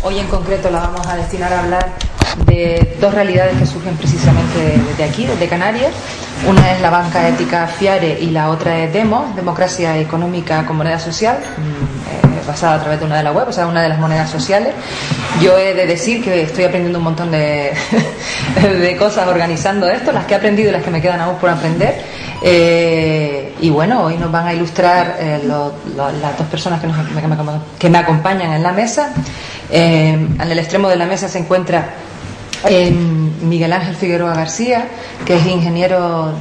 Hoy en concreto la vamos a destinar a hablar de dos realidades que surgen precisamente desde aquí, desde Canarias. Una es la banca ética FIARE y la otra es Demos, Democracia Económica con Moneda Social, basada a través de una de las web, o sea, una de las monedas sociales. Yo he de decir que estoy aprendiendo un montón de cosas organizando esto, las que he aprendido y las que me quedan aún por aprender. Y bueno, hoy nos van a ilustrar las dos personas que me acompañan en la mesa. En el extremo de la mesa se encuentra Miguel Ángel Figueroa García, que es ingeniero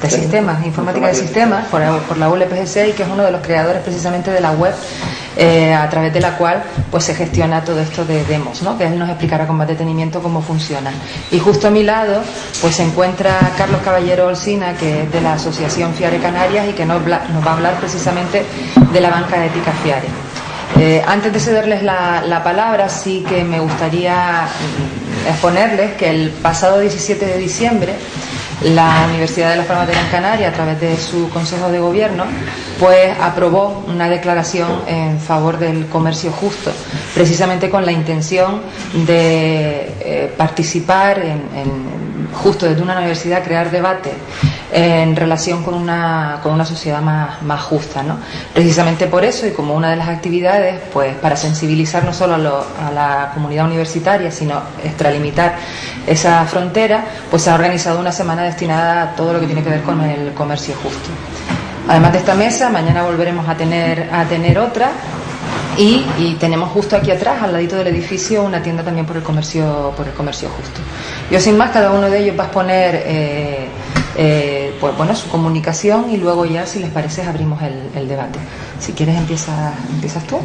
de sistemas, informática de sistemas por la ULPGC, y que es uno de los creadores precisamente de la web a través de la cual pues se gestiona todo esto de Demos, ¿no? Que él nos explicará con más detenimiento cómo funciona. Y justo a mi lado pues se encuentra Carlos Caballero Olsina, que es de la Asociación FIARE Canarias y que nos va a hablar precisamente de la banca ética FIARE. Antes de cederles la palabra, sí que me gustaría exponerles que el pasado 17 de diciembre la Universidad de Las Palmas de Gran Canaria, a través de su Consejo de Gobierno, pues aprobó una declaración en favor del comercio justo, precisamente con la intención de participar justo desde una universidad, crear debate en relación con una sociedad más justa, ¿no? Precisamente por eso, y como una de las actividades, pues para sensibilizar no solo a la comunidad universitaria, sino extralimitar esa frontera, pues se ha organizado una semana destinada a todo lo que tiene que ver con el comercio justo. Además de esta mesa, mañana volveremos a tener otra. Y tenemos justo aquí atrás, al ladito del edificio, una tienda también por el comercio justo. Yo sin más, cada uno de ellos va a exponer pues bueno, su comunicación, y luego ya, si les parece, abrimos el debate. Si quieres empiezas tú.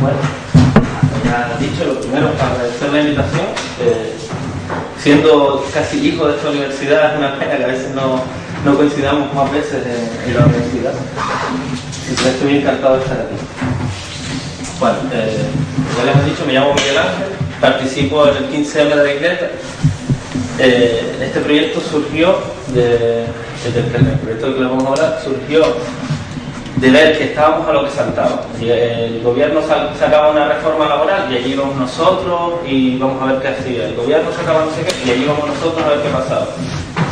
Bueno, ya has dicho, lo primero, agradecer la invitación. Siendo casi hijo de esta universidad, es una pena que a veces no coincidamos más veces en la universidad. Entonces estoy encantado de estar aquí. Bueno, ya les he dicho, me llamo Miguel Ángel, participo en el 15M de la Iglesia. Este proyecto surgió el proyecto del que les vamos a hablar surgió de ver que estábamos a lo que saltaba. El gobierno sacaba una reforma laboral y allí íbamos nosotros y vamos a ver qué hacía. El gobierno sacaba no sé qué y allí íbamos nosotros a ver qué pasaba.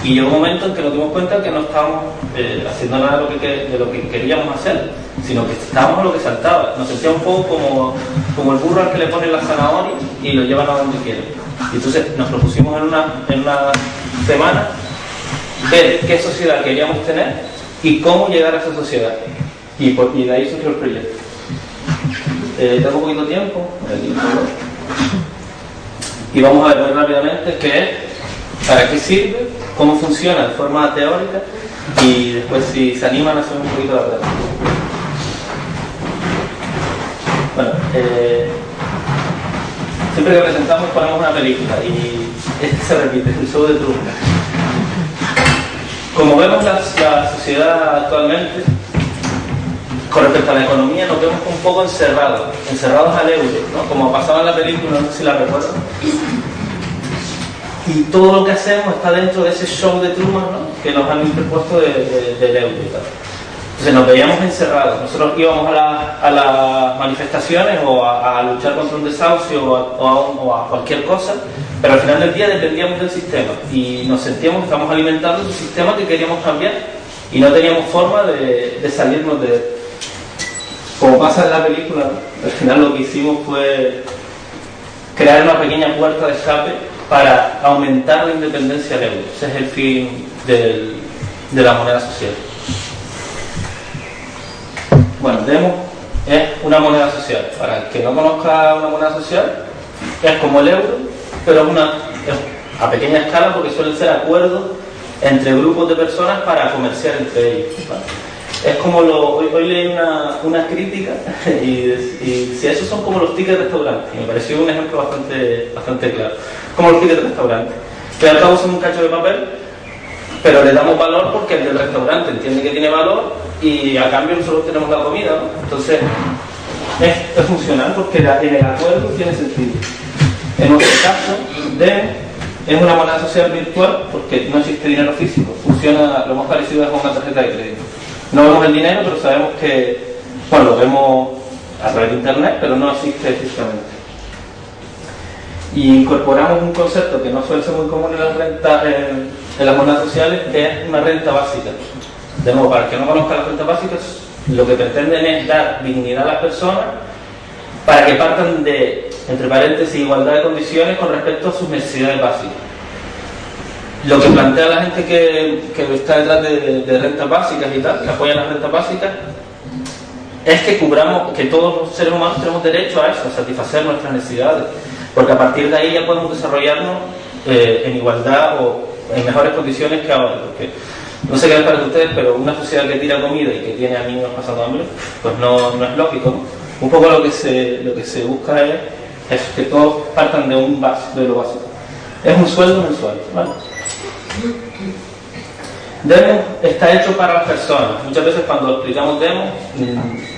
Y llegó un momento en que nos dimos cuenta que no estábamos haciendo nada de lo que queríamos hacer, sino que estábamos a lo que saltaba. Nos sentíamos un poco como el burro al que le ponen las zanahorias y lo llevan a donde quieren. Y entonces nos propusimos en una semana ver qué sociedad queríamos tener y cómo llegar a esa sociedad. Y de ahí surgió el proyecto. Tengo poquito tiempo, y vamos a ver muy rápidamente qué es, para qué sirve, cómo funciona de forma teórica, y después, si se animan, a hacer un poquito de la práctica. Bueno, siempre que presentamos ponemos una película, y este se repite, es el show de Truman. Como vemos la sociedad actualmente, con respecto a la economía, nos vemos un poco encerrados al euro, ¿no? Como pasaba en la película, no sé si la recuerdan. Y todo lo que hacemos está dentro de ese show de Truman, ¿no? Que nos han interpuesto del euro y tal. Entonces nos veíamos encerrados. Nosotros íbamos a las manifestaciones o a luchar contra un desahucio o a cualquier cosa, pero al final del día dependíamos del sistema y nos sentíamos que estábamos alimentando ese sistema que queríamos cambiar y no teníamos forma de salirnos de él. Como pasa en la película, al final lo que hicimos fue crear una pequeña puerta de escape para aumentar la independencia del euro. Ese es el fin de la moneda social. Bueno, Demos es una moneda social. Para el que no conozca una moneda social, es como el euro, pero es a pequeña escala, porque suelen ser acuerdos entre grupos de personas para comerciar entre ellos, ¿vale? Es como hoy leí una crítica y si esos son como los tickets de restaurante, y me pareció un ejemplo bastante claro. Como los tickets de restaurante, que al cabo son un cacho de papel, pero le damos valor porque el del restaurante entiende que tiene valor y a cambio nosotros tenemos la comida, ¿no? Entonces es funcional porque en el acuerdo tiene sentido. En nuestro caso, es una moneda social virtual porque no existe dinero físico, funciona lo más parecido a una tarjeta de crédito. No vemos el dinero, pero sabemos que, bueno, lo vemos a través de internet, pero no existe físicamente. Y incorporamos un concepto que no suele ser muy común en las rentas, en las monedas sociales, que es una renta básica. De nuevo, para el que no conozca las rentas básicas, lo que pretenden es dar dignidad a las personas para que partan de, entre paréntesis, igualdad de condiciones con respecto a sus necesidades básicas. Lo que plantea la gente que está detrás de rentas básicas y tal, que apoya las rentas básicas, es que cubramos, que todos los seres humanos tenemos derecho a eso, a satisfacer nuestras necesidades, porque a partir de ahí ya podemos desarrollarnos en igualdad o en mejores condiciones que ahora. Porque no sé qué les parece a ustedes, pero una sociedad que tira comida y que tiene a niños pasando hambre, pues no es lógico, ¿no? Un poco lo que se busca es que todos partan de lo básico. Es un sueldo mensual, ¿vale? Demo está hecho para las personas. Muchas veces cuando explicamos demo,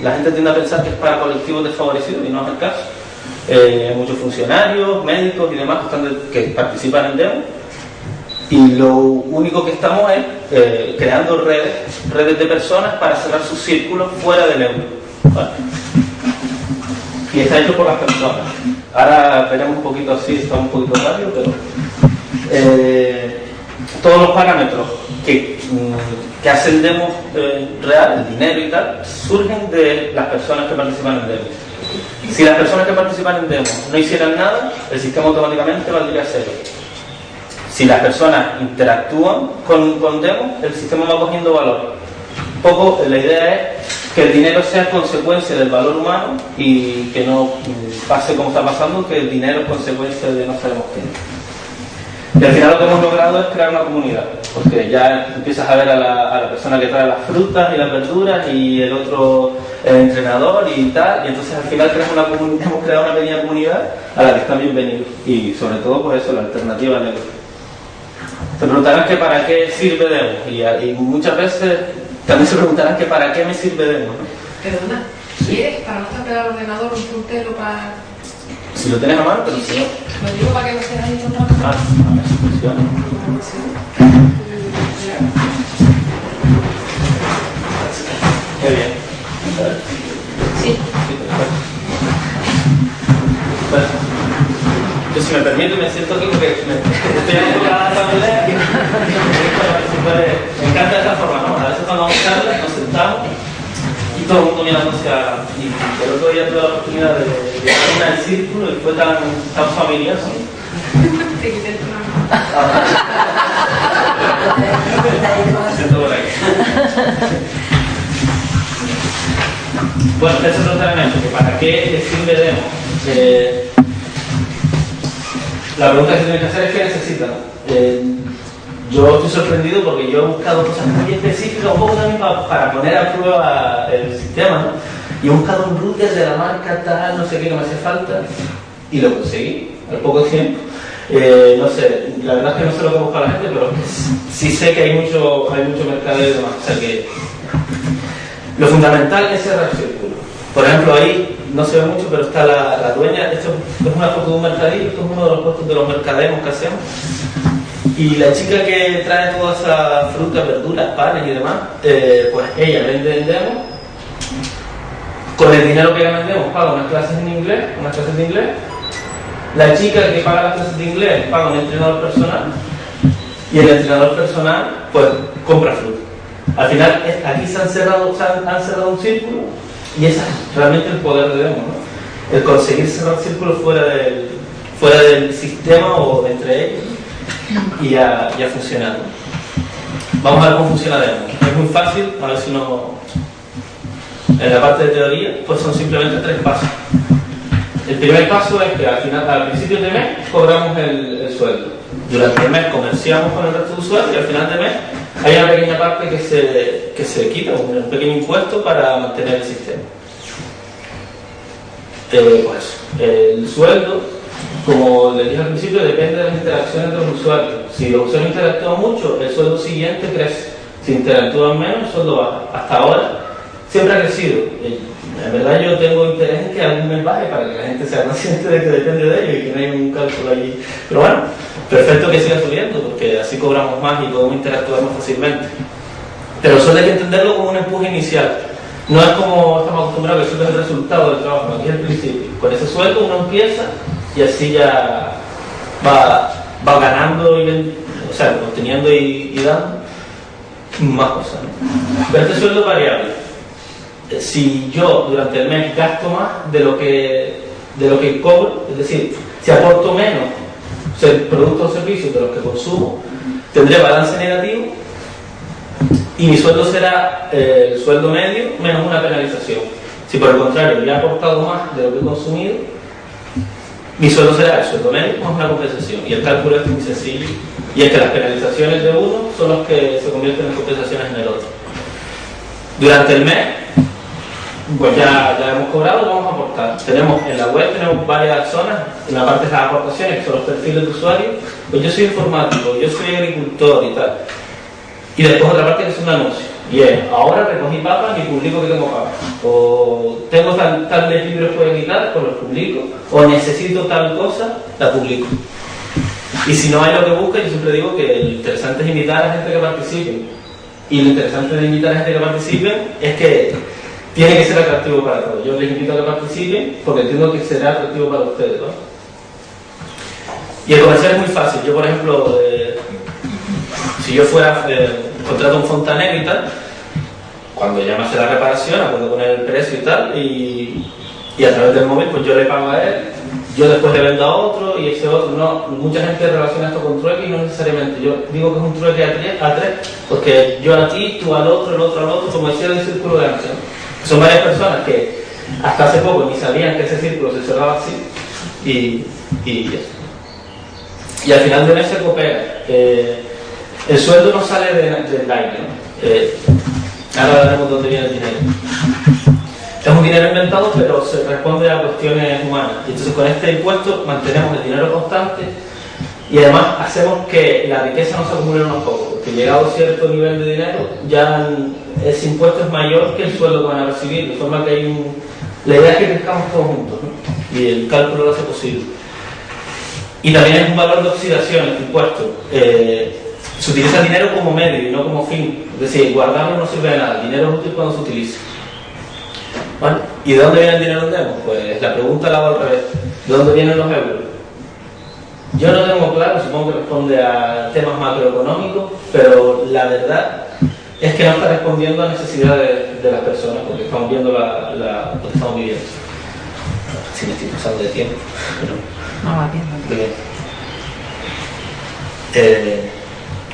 la gente tiende a pensar que es para colectivos desfavorecidos y no es el caso. Hay muchos funcionarios, médicos y demás que participan en demo, y lo único que estamos es creando redes de personas para cerrar sus círculos fuera del euro, ¿vale? Y está hecho por las personas. Ahora veremos un poquito así, está un poquito rápido, pero todos los parámetros que hacen demos real, el dinero y tal, surgen de las personas que participan en demos. Si las personas que participan en demos no hicieran nada, el sistema automáticamente valdría cero. Si las personas interactúan con demos, el sistema va cogiendo valor. Un poco la idea es que el dinero sea consecuencia del valor humano y que no pase como está pasando, que el dinero es consecuencia de no sabemos qué. Y al final lo que hemos logrado es crear una comunidad, porque ya empiezas a ver a la persona que trae las frutas y las verduras y el otro el entrenador y tal, y entonces al final hemos creado una pequeña comunidad a la que están bienvenidos, y sobre todo pues eso, la alternativa al negocio. Te preguntarán que para qué sirve Demo, y muchas veces también se preguntarán que para qué me sirve Demo, ¿no? Perdona, ¿quieres para no estar pegado al ordenador un puntero para...? Si lo tienes a mano, pero sí, lo digo para que no estés ahí otra cosa. A ver, funciona. Qué bien. Sí. Bueno, yo si me permite me siento aquí porque estoy en la asamblea y me encanta esta forma, ¿no? A veces cuando vamos a charlas nos sentamos y todo el mundo mirándose a... Y el otro día tuve la oportunidad de llegar al círculo y fue tan familiar, ¿no? Te quité el programa. Me siento por ahí. Bueno, ustedes se preguntarán eso, que para qué sirve Demo. La pregunta que tienen que hacer es qué necesitan. Yo estoy sorprendido porque yo he buscado cosas muy específicas, un poco también para poner a prueba el sistema, ¿no? Y he buscado un router de la marca tal, no sé qué, que me hacía falta, y lo conseguí al poco tiempo. No sé, la verdad es que no sé lo que busca la gente, pero sí sé que hay mucho mercadeo y demás. O sea que lo fundamental es cerrar círculo. Por ejemplo, ahí no se ve mucho, pero está la dueña. Esto es una foto de un mercadillo, esto es uno de los puestos de los mercadeos que hacemos. Y la chica que trae toda esa fruta, verduras, panes y demás, pues ella vende en Demo. Con el dinero que gana en Demo paga unas clases de inglés. La chica que paga las clases de inglés paga un entrenador personal. Y el entrenador personal, pues, compra fruta. Al final, aquí se han cerrado un círculo, y ese es realmente el poder de Demo, ¿no? El conseguir cerrar círculos fuera del sistema o entre ellos, y ya funcionando. Vamos a ver cómo funciona Demo. Es muy fácil, a ver si no... En la parte de teoría, pues son simplemente 3 pasos. El primer paso es que al principio de mes cobramos el sueldo. Durante el mes comerciamos con el resto del sueldo y al final de mes hay una pequeña parte que se quita, un pequeño impuesto para mantener el sistema. Pues el sueldo, como les dije al principio, depende de las interacciones de los usuarios. Si los usuarios interactúan mucho, el sueldo siguiente crece. Si interactúan menos, el sueldo baja. Hasta ahora siempre ha crecido. En verdad yo tengo interés en que algún mes baje para que la gente sea consciente de que depende de ello y que no hay un cálculo allí. Pero bueno, perfecto que siga subiendo porque así cobramos más y podemos interactuar más fácilmente. Pero solo hay que entenderlo como un empuje inicial. No es como estamos acostumbrados, que el sueldo es el resultado del trabajo, aquí es el principio. Con ese sueldo uno empieza y así ya va ganando, o sea, obteniendo y dando más cosas, ¿no? Pero este sueldo es variable. Si yo durante el mes gasto más de lo que cobro, es decir, si aporto menos productos o servicios de los que consumo, tendré balance negativo y mi sueldo será el sueldo medio menos una penalización. Si por el contrario yo he aportado más de lo que he consumido, mi sueldo será el sueldo medio más una compensación. Y el cálculo es muy sencillo, y es que las penalizaciones de uno son las que se convierten en compensaciones en el otro. Durante el mes, pues ya hemos cobrado, vamos a aportar. En la web tenemos varias zonas. En la parte de las aportaciones, que son los perfiles de usuario, pues yo soy informático, yo soy agricultor y tal. Y después otra parte que es un anuncio. Y es, ahora recogí papas y publico que tengo papas. O tengo tales libros que voy a quitar, pues los publico. O necesito tal cosa, la publico. Y si no hay lo que busque, yo siempre digo que lo interesante es invitar a gente que participe. Y lo interesante de invitar a gente que participe es que tiene que ser atractivo para todos. Yo les invito a que participen porque entiendo que será atractivo para ustedes, ¿no? Y el comercial es muy fácil. Yo, por ejemplo, si yo fuera contrato un fontanero y tal, cuando ya me hace la reparación, acuerdo con el precio y tal, y a través del móvil, pues yo le pago a él, yo después le vendo a otro y ese otro. No, mucha gente relaciona esto con trueque y no necesariamente. Yo digo que es un trueque a tres, porque yo a ti, tú al otro, el otro al otro, como decía el círculo de antes, ¿no? Son varias personas que hasta hace poco ni sabían que ese círculo se cerraba así y al final de mes se coopera. El sueldo no sale del aire, ¿no? Ahora veremos dónde viene el dinero. Es un dinero inventado, pero se responde a cuestiones humanas. Y entonces con este impuesto mantenemos el dinero constante y además hacemos que la riqueza no se acumule en unos pocos, porque llegado a cierto nivel de dinero, ya ese impuesto es mayor que el sueldo que van a recibir, de forma que la idea es que crezcamos todos juntos, ¿no? Y el cálculo lo hace posible. Y también es un valor de oxidación este impuesto. Se utiliza el dinero como medio y no como fin. Es decir, guardarlo no sirve de nada. El dinero es útil cuando se utiliza. ¿Vale? ¿Y de dónde viene el dinero en Demos? Pues la pregunta la hago al revés. ¿De dónde vienen los euros? Yo no tengo claro, supongo que responde a temas macroeconómicos, pero la verdad es que no está respondiendo a necesidades de las personas, porque estamos viendo lo que estamos viviendo. Si me estoy pasando de tiempo. No, va bien.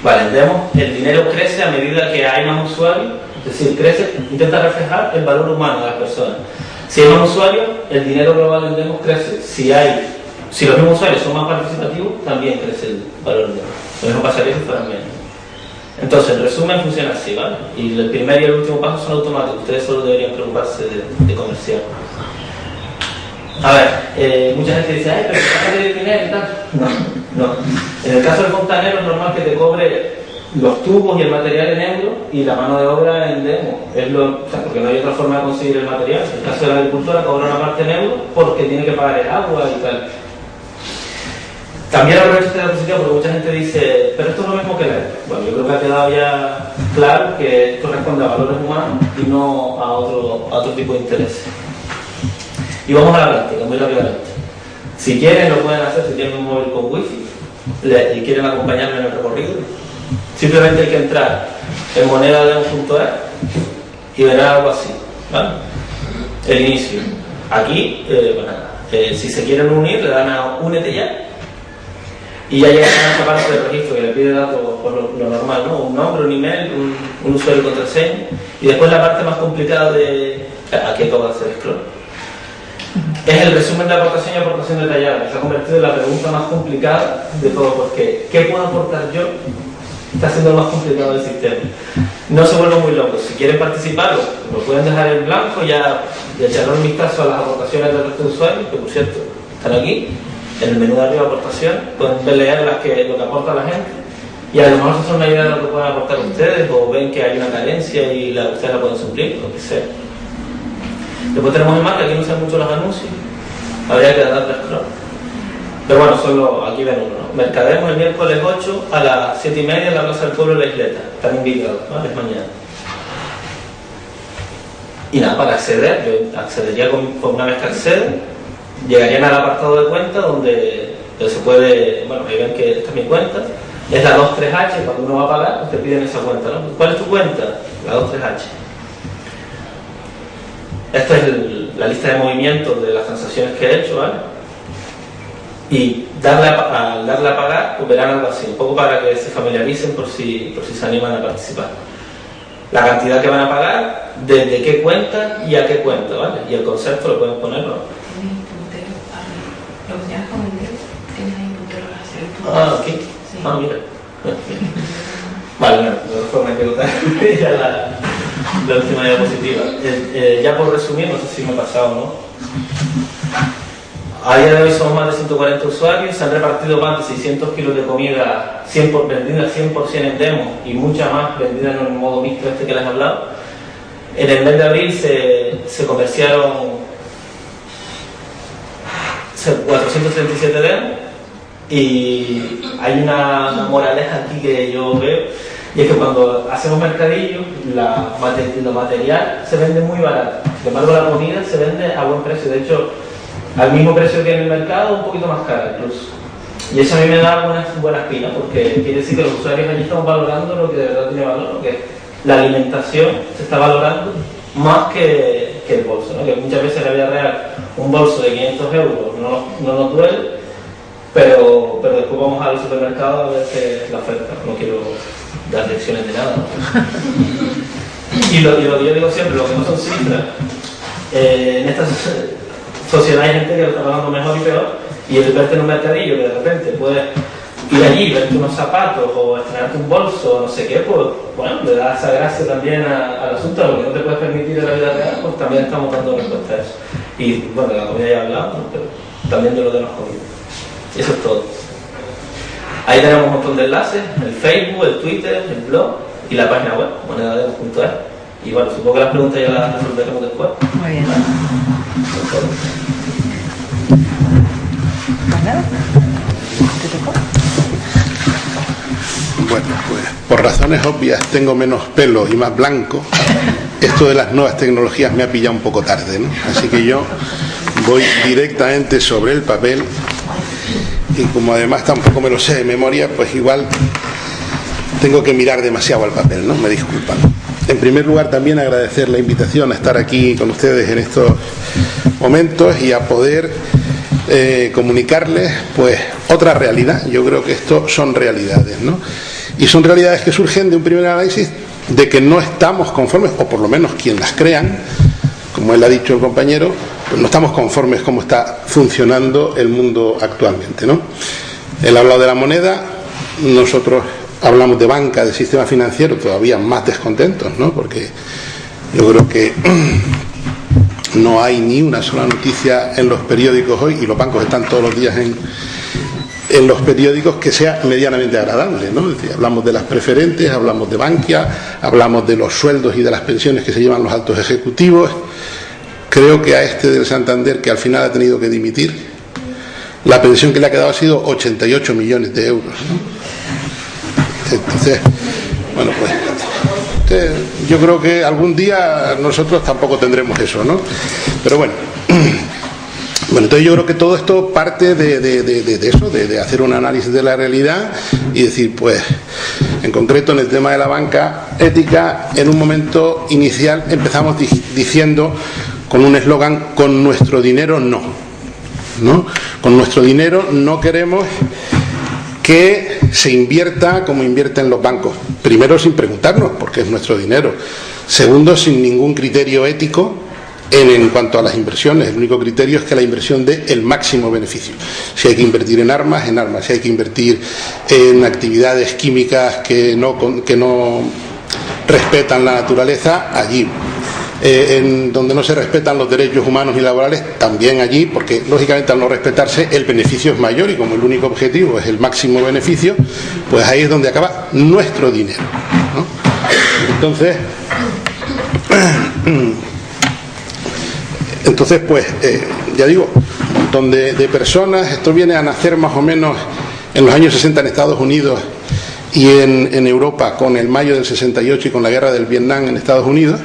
Vale, entendemos, el dinero crece a medida que hay más usuarios, es decir, crece, intenta reflejar el valor humano de las personas. Si hay más usuarios, el dinero global en Demos crece. Si los mismos usuarios son más participativos, también crece el valor de Demos. Lo mismo pasaría si fueran menos. Entonces, en resumen, funciona así, ¿vale? Y el primer y el último paso son automáticos. Ustedes solo deberían preocuparse de comercial. A ver, mucha gente dice, ay, pero ¿para qué dinero y tal? No. En el caso del fontanero es normal que te cobre los tubos y el material en euros y la mano de obra en Demos. Porque no hay otra forma de conseguir el material. En el caso de la agricultura cobra una parte en euros porque tiene que pagar el agua y tal. También aprovecho esta diapositiva porque mucha gente dice, pero esto es lo mismo que leer. Bueno, yo creo que ha quedado ya claro que esto responde a valores humanos y no a otro tipo de intereses. Y vamos a la práctica, muy rápidamente. Si quieren, lo pueden hacer, si tienen un móvil con wifi y quieren acompañarme en el recorrido. Simplemente hay que entrar en monedademos.es y verán algo así, ¿vale? El inicio. Aquí, si se quieren unir, le dan a únete ya. Y ya llegan a esta parte del registro que le pide datos por lo normal, ¿no? Un nombre, un email, un usuario y contraseña. Y después la parte más complicada aquí acabo de hacer scroll. Es el resumen de aportación y aportación detallada, que se ha convertido en la pregunta más complicada de todo, porque ¿qué puedo aportar yo? Está siendo lo más complicado del sistema. No se vuelvan muy locos. Si quieren participar, lo pueden dejar en blanco, ya echarle un vistazo a las aportaciones del resto de usuarios, que por cierto están aquí, en el menú de arriba aportación, pueden leer lo que aporta la gente, y a lo mejor se son una idea de lo que pueden aportar ustedes, o ven que hay una carencia y ustedes la pueden suplir, lo que sea. Después tenemos el mar, que aquí no usan mucho los anuncios, habría que darle scroll. Pero bueno, solo aquí ven uno, ¿no? Mercademos el miércoles 8 a las 7:30 en la Plaza del Pueblo de la Isleta. Están invitados, ¿vale? Es mañana. Y nada, para acceder, yo accedería con una vez que acceden, llegarían al apartado de cuenta donde se puede, bueno, ahí ven que esta es mi cuenta, es la 23H, cuando uno va a pagar, pues te piden esa cuenta, ¿no? ¿Cuál es tu cuenta? La 23H. Esta es la lista de movimientos de las transacciones que he hecho, ¿vale? Y al darle a pagar, pues verán algo así, un poco para que se familiaricen por si se animan a participar. La cantidad que van a pagar, desde qué cuenta y a qué cuenta, ¿vale? Y el concepto lo pueden poner, ¿no? Lo que tienes con el dedo, tienes ahí un puntero hacia el Ah, aquí. Sí. Ah, mira. Vale, bueno, de todas formas hay que votar ya la última diapositiva. Ya por resumir, no sé si me he pasado, ¿no? A día de hoy somos más de 140 usuarios, se han repartido más de 600 kilos de comida vendida 100% en demo y mucha más vendida en el modo mixto este que les he hablado. En el mes de abril se comerciaron 437 demos y hay una moraleja aquí que yo veo, y es que cuando hacemos mercadillo, lo material se vende muy barato, sin embargo la comida se vende a buen precio, de hecho al mismo precio que en el mercado, un poquito más cara incluso. Y eso a mí me da buenas pilas, porque quiere decir que los usuarios allí estamos valorando lo que de verdad tiene valor, que la alimentación se está valorando más que el bolso, ¿no? Que muchas veces en la vida real un bolso de 500 euros no nos duele, pero después vamos al supermercado a ver que la oferta, no quiero dar lecciones de nada, ¿no? Y lo que yo digo siempre, lo que no son cifras, en estas sociedad hay gente que lo está pagando mejor y peor, y el verte en un mercadillo que de repente puedes ir allí, verte unos zapatos o estrenarte un bolso, no sé qué, pues bueno, le da esa gracia también al asunto, lo que no te puedes permitir en la vida real, pues también estamos dando respuesta a eso. Y bueno, de la comida ya he hablado, ¿no? Pero también de lo de las comidas. Eso es todo. Ahí tenemos un montón de enlaces, el Facebook, el Twitter, el blog y la página web, monedademos.es. Y bueno, supongo que las preguntas ya las resolveremos después. Muy bien. ¿Vale? Pues nada, ¿te tocó? Bueno, pues por razones obvias tengo menos pelo y más blanco. Esto de las nuevas tecnologías me ha pillado un poco tarde, ¿no? Así que yo voy directamente sobre el papel y como además tampoco me lo sé de memoria, pues igual tengo que mirar demasiado al papel, ¿no? Me disculpan. En primer lugar, también agradecer la invitación a estar aquí con ustedes en estos momentos y a poder comunicarles pues otra realidad. Yo creo que esto son realidades, ¿no? Y son realidades que surgen de un primer análisis de que no estamos conformes, o por lo menos quien las crean, como él ha dicho el compañero, pues no estamos conformes cómo está funcionando el mundo actualmente, ¿no? Él ha hablado de la moneda, nosotros hablamos de banca, de sistema financiero, todavía más descontentos, ¿no? Porque yo creo que no hay ni una sola noticia en los periódicos hoy, y los bancos están todos los días en los periódicos, que sea medianamente agradable, ¿no? Es decir, hablamos de las preferentes, hablamos de Bankia, hablamos de los sueldos y de las pensiones que se llevan los altos ejecutivos. Creo que a este del Santander, que al final ha tenido que dimitir, la pensión que le ha quedado ha sido 88 millones de euros, ¿no? Entonces, bueno, pues yo creo que algún día nosotros tampoco tendremos eso, ¿no? Pero bueno, entonces yo creo que todo esto parte de eso, de hacer un análisis de la realidad y decir, pues, en concreto en el tema de la banca ética, en un momento inicial empezamos diciendo con un eslogan: con nuestro dinero no, ¿no? Con nuestro dinero no queremos que se invierta como invierten los bancos. Primero, sin preguntarnos, porque es nuestro dinero. Segundo, sin ningún criterio ético en cuanto a las inversiones. El único criterio es que la inversión dé el máximo beneficio. Si hay que invertir en armas, en armas. Si hay que invertir en actividades químicas que no respetan la naturaleza, allí. En donde no se respetan los derechos humanos y laborales, también allí, porque lógicamente al no respetarse el beneficio es mayor, y como el único objetivo es el máximo beneficio, pues ahí es donde acaba nuestro dinero, ¿no? Entonces pues ya digo, un montón de personas. Esto viene a nacer más o menos en los años 60 en Estados Unidos y en Europa con el mayo del 68 y con la guerra del Vietnam en Estados Unidos,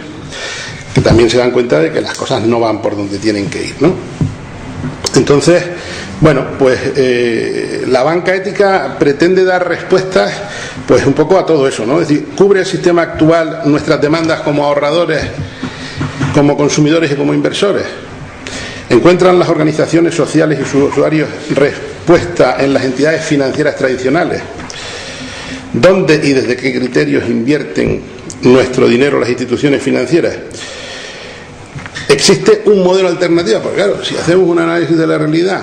que también se dan cuenta de que las cosas no van por donde tienen que ir, ¿no? Entonces, bueno, pues la banca ética pretende dar respuestas pues un poco a todo eso, ¿no? Es decir, cubre el sistema actual nuestras demandas como ahorradores, como consumidores y como inversores. ¿Encuentran las organizaciones sociales y sus usuarios respuesta en las entidades financieras tradicionales? ¿Dónde y desde qué criterios invierten nuestro dinero las instituciones financieras? ¿Existe un modelo alternativo? Porque claro, si hacemos un análisis de la realidad,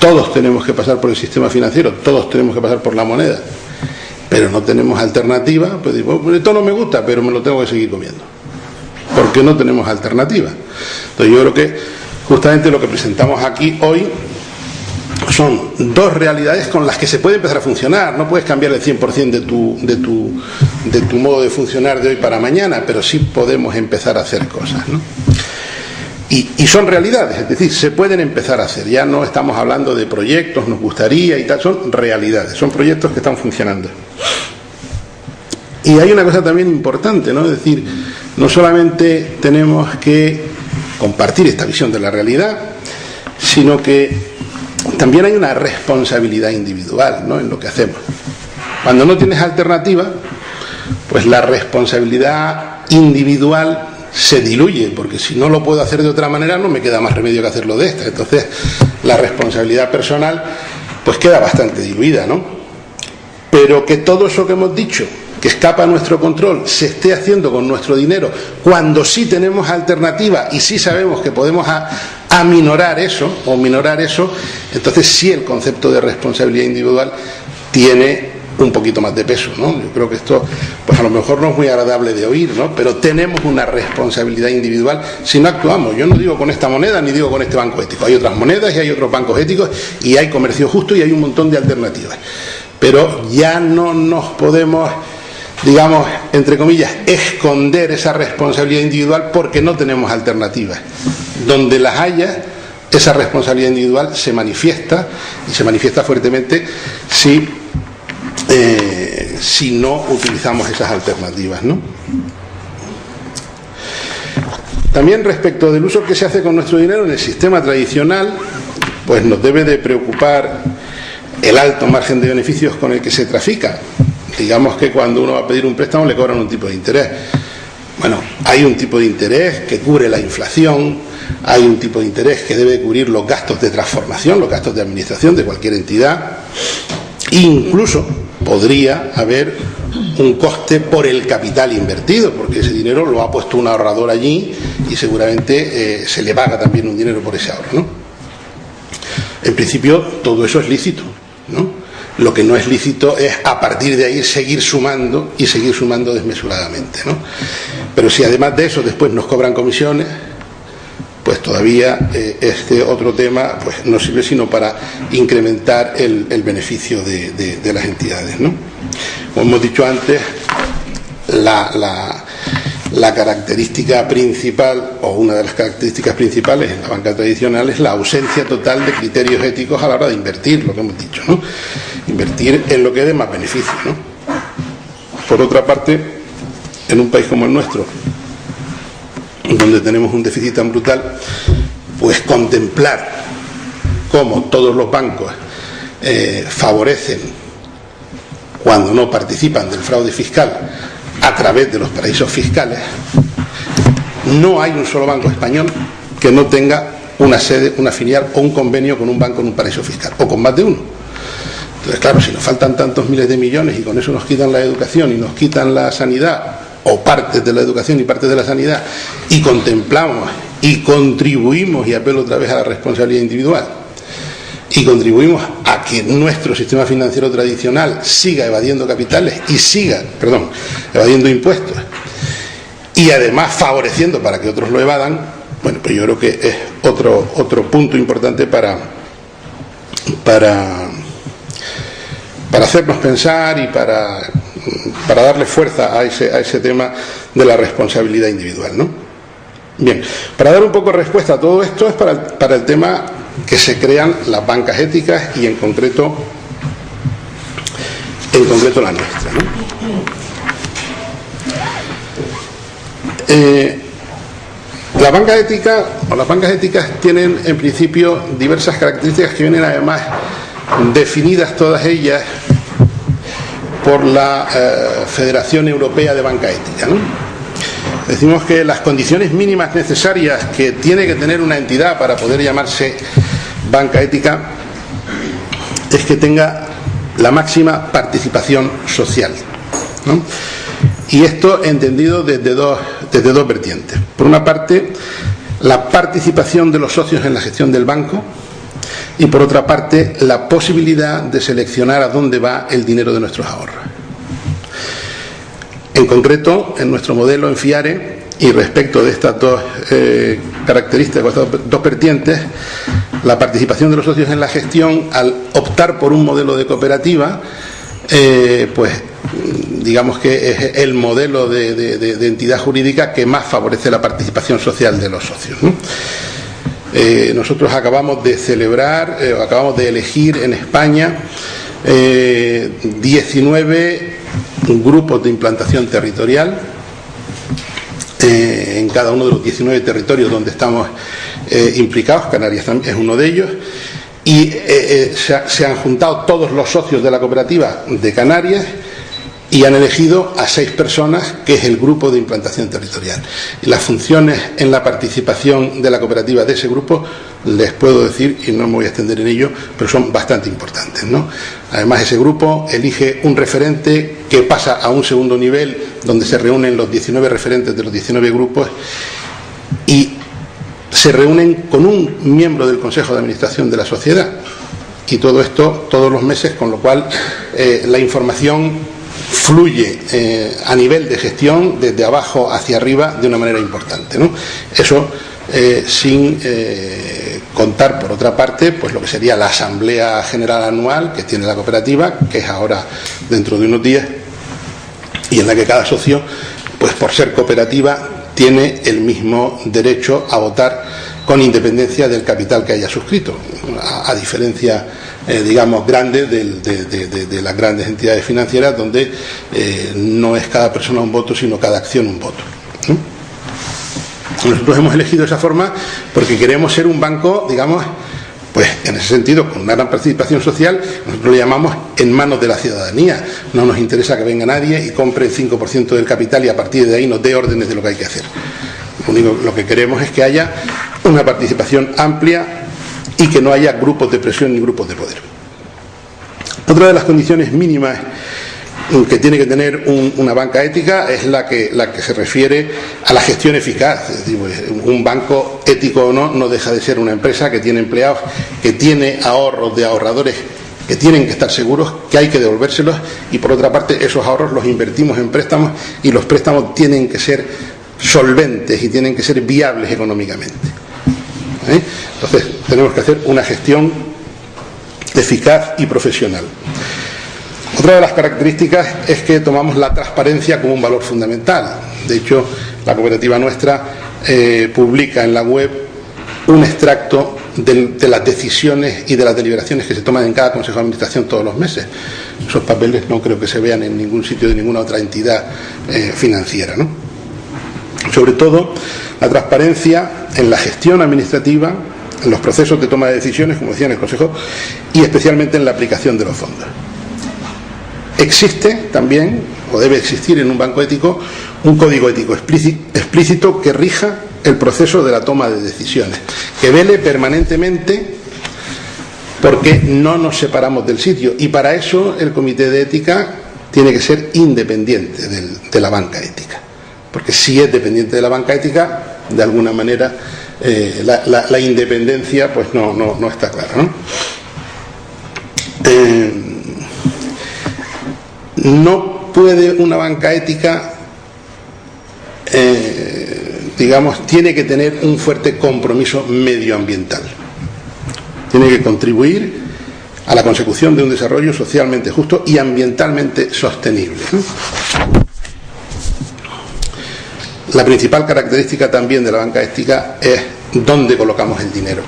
todos tenemos que pasar por el sistema financiero, todos tenemos que pasar por la moneda, pero no tenemos alternativa, pues digo, esto no me gusta, pero me lo tengo que seguir comiendo, porque no tenemos alternativa. Entonces yo creo que justamente lo que presentamos aquí hoy son dos realidades con las que se puede empezar a funcionar. No puedes cambiar el 100% de tu modo de funcionar de hoy para mañana, pero sí podemos empezar a hacer cosas, ¿no? Y son realidades, es decir, se pueden empezar a hacer. Ya no estamos hablando de proyectos, nos gustaría y tal, son realidades, son proyectos que están funcionando. Y hay una cosa también importante, ¿no? Es decir, no solamente tenemos que compartir esta visión de la realidad, sino que también hay una responsabilidad individual, ¿no?, en lo que hacemos. Cuando no tienes alternativa, pues la responsabilidad individual se diluye, porque si no lo puedo hacer de otra manera no me queda más remedio que hacerlo de esta. Entonces la responsabilidad personal pues queda bastante diluida, ¿no? Pero que todo eso que hemos dicho, que escapa a nuestro control, se esté haciendo con nuestro dinero, cuando sí tenemos alternativa y sí sabemos que podemos aminorar eso, o minorar eso, entonces sí el concepto de responsabilidad individual tiene un poquito más de peso, ¿no? Yo creo que esto, pues a lo mejor no es muy agradable de oír, ¿no? Pero tenemos una responsabilidad individual si no actuamos. Yo no digo con esta moneda ni digo con este banco ético. Hay otras monedas y hay otros bancos éticos y hay comercio justo y hay un montón de alternativas. Pero ya no nos podemos, digamos, entre comillas, esconder esa responsabilidad individual porque no tenemos alternativas. Donde las haya, esa responsabilidad individual se manifiesta, y se manifiesta fuertemente si no utilizamos esas alternativas, ¿no? También respecto del uso que se hace con nuestro dinero en el sistema tradicional, pues nos debe de preocupar el alto margen de beneficios con el que se trafica. Digamos que cuando uno va a pedir un préstamo le cobran un tipo de interés. Bueno, hay un tipo de interés que cubre la inflación, hay un tipo de interés que debe cubrir los gastos de transformación, los gastos de administración de cualquier entidad. Incluso podría haber un coste por el capital invertido, porque ese dinero lo ha puesto un ahorrador allí y seguramente se le paga también un dinero por ese ahorro, ¿no? En principio todo eso es lícito, ¿no? Lo que no es lícito es a partir de ahí seguir sumando y seguir sumando desmesuradamente, ¿no? Pero si además de eso después nos cobran comisiones, pues todavía este otro tema pues no sirve sino para incrementar el beneficio de las entidades, ¿no? Como hemos dicho antes, la característica principal, o una de las características principales en la banca tradicional, es la ausencia total de criterios éticos a la hora de invertir, lo que hemos dicho, ¿no? Invertir en lo que dé más beneficio, ¿no? Por otra parte, en un país como el nuestro, donde tenemos un déficit tan brutal, pues contemplar cómo todos los bancos favorecen, cuando no participan del fraude fiscal, a través de los paraísos fiscales. No hay un solo banco español que no tenga una sede, una filial o un convenio con un banco en un paraíso fiscal, o con más de uno. Entonces, claro, si nos faltan tantos miles de millones y con eso nos quitan la educación y nos quitan la sanidad, o partes de la educación y partes de la sanidad, y contemplamos y contribuimos, y apelo otra vez a la responsabilidad individual, y contribuimos a que nuestro sistema financiero tradicional siga evadiendo capitales y siga, evadiendo impuestos, y además favoreciendo para que otros lo evadan, bueno, pues yo creo que es otro punto importante para hacernos pensar y para darle fuerza a ese tema de la responsabilidad individual, ¿no? Bien, para dar un poco de respuesta a todo esto es para el tema que se crean las bancas éticas y en concreto la nuestra, ¿no? La banca ética o las bancas éticas tienen en principio diversas características que vienen además definidas todas ellas por la Federación Europea de Banca Ética, ¿no? Decimos que las condiciones mínimas necesarias que tiene que tener una entidad para poder llamarse banca ética es que tenga la máxima participación social, ¿no? Y esto entendido desde dos vertientes. Por una parte, la participación de los socios en la gestión del banco, y por otra parte, la posibilidad de seleccionar a dónde va el dinero de nuestros ahorros. En concreto, en nuestro modelo en FIARE, y respecto de estas dos características, estas dos vertientes, la participación de los socios en la gestión, al optar por un modelo de cooperativa, pues digamos que es el modelo de entidad jurídica que más favorece la participación social de los socios, ¿no? Nosotros acabamos de celebrar, acabamos de elegir en España 19 grupos de implantación territorial en cada uno de los 19 territorios donde estamos implicados. Canarias es uno de ellos, y se han juntado todos los socios de la cooperativa de Canarias y han elegido a 6 personas, que es el grupo de implantación territorial. Y las funciones en la participación de la cooperativa de ese grupo, les puedo decir, y no me voy a extender en ello, pero son bastante importantes, ¿no? Además, ese grupo elige un referente que pasa a un segundo nivel, donde se reúnen los 19 referentes de los 19 grupos y se reúnen con un miembro del Consejo de Administración de la sociedad. Y todo esto todos los meses, con lo cual la información fluye a nivel de gestión desde abajo hacia arriba de una manera importante, ¿no? Eso sin contar, por otra parte, pues lo que sería la Asamblea General Anual que tiene la cooperativa, que es ahora dentro de unos días, y en la que cada socio, pues por ser cooperativa, tiene el mismo derecho a votar con independencia del capital que haya suscrito, a diferencia digamos grande de las grandes entidades financieras, donde no es cada persona un voto, sino cada acción un voto, ¿no? Nosotros hemos elegido esa forma porque queremos ser un banco, digamos, pues en ese sentido, con una gran participación social. Nosotros le llamamos en manos de la ciudadanía. No nos interesa que venga nadie y compre el 5% del capital y a partir de ahí nos dé órdenes de lo que hay que hacer. Lo que queremos es que haya una participación amplia y que no haya grupos de presión ni grupos de poder. Otra de las condiciones mínimas que tiene que tener una banca ética es la que se refiere a la gestión eficaz. Es decir, un banco, ético o no deja de ser una empresa que tiene empleados, que tiene ahorros de ahorradores que tienen que estar seguros, que hay que devolvérselos, y por otra parte esos ahorros los invertimos en préstamos, y los préstamos tienen que ser solventes y tienen que ser viables económicamente. Entonces tenemos que hacer una gestión eficaz y profesional. Otra de las características es que tomamos la transparencia como un valor fundamental. De hecho, la cooperativa nuestra publica en la web un extracto de las decisiones y de las deliberaciones que se toman en cada Consejo de Administración todos los meses. Esos papeles no creo que se vean en ningún sitio de ninguna otra entidad financiera, ¿no? Sobre todo, la transparencia en la gestión administrativa, en los procesos de toma de decisiones, como decía en el Consejo, y especialmente en la aplicación de los fondos. Existe también, o debe existir en un banco ético, un código ético explícito que rija el proceso de la toma de decisiones, que vele permanentemente porque no nos separamos del sitio, y para eso el comité de ética tiene que ser independiente de la banca ética, porque si es dependiente de la banca ética, de alguna manera la independencia pues no está clara, ¿no? No puede una banca ética, digamos, tiene que tener un fuerte compromiso medioambiental. Tiene que contribuir a la consecución de un desarrollo socialmente justo y ambientalmente sostenible, ¿no? La principal característica también de la banca ética es dónde colocamos el dinero.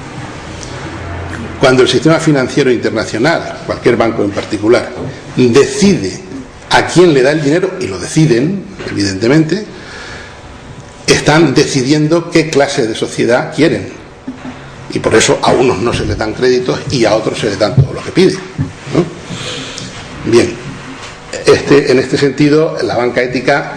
Cuando el sistema financiero internacional, cualquier banco en particular, decide a quién le da el dinero, y lo deciden, evidentemente, están decidiendo qué clase de sociedad quieren, y por eso a unos no se les dan créditos y a otros se les dan todo lo que piden, ¿no? Bien, en este sentido, la banca ética,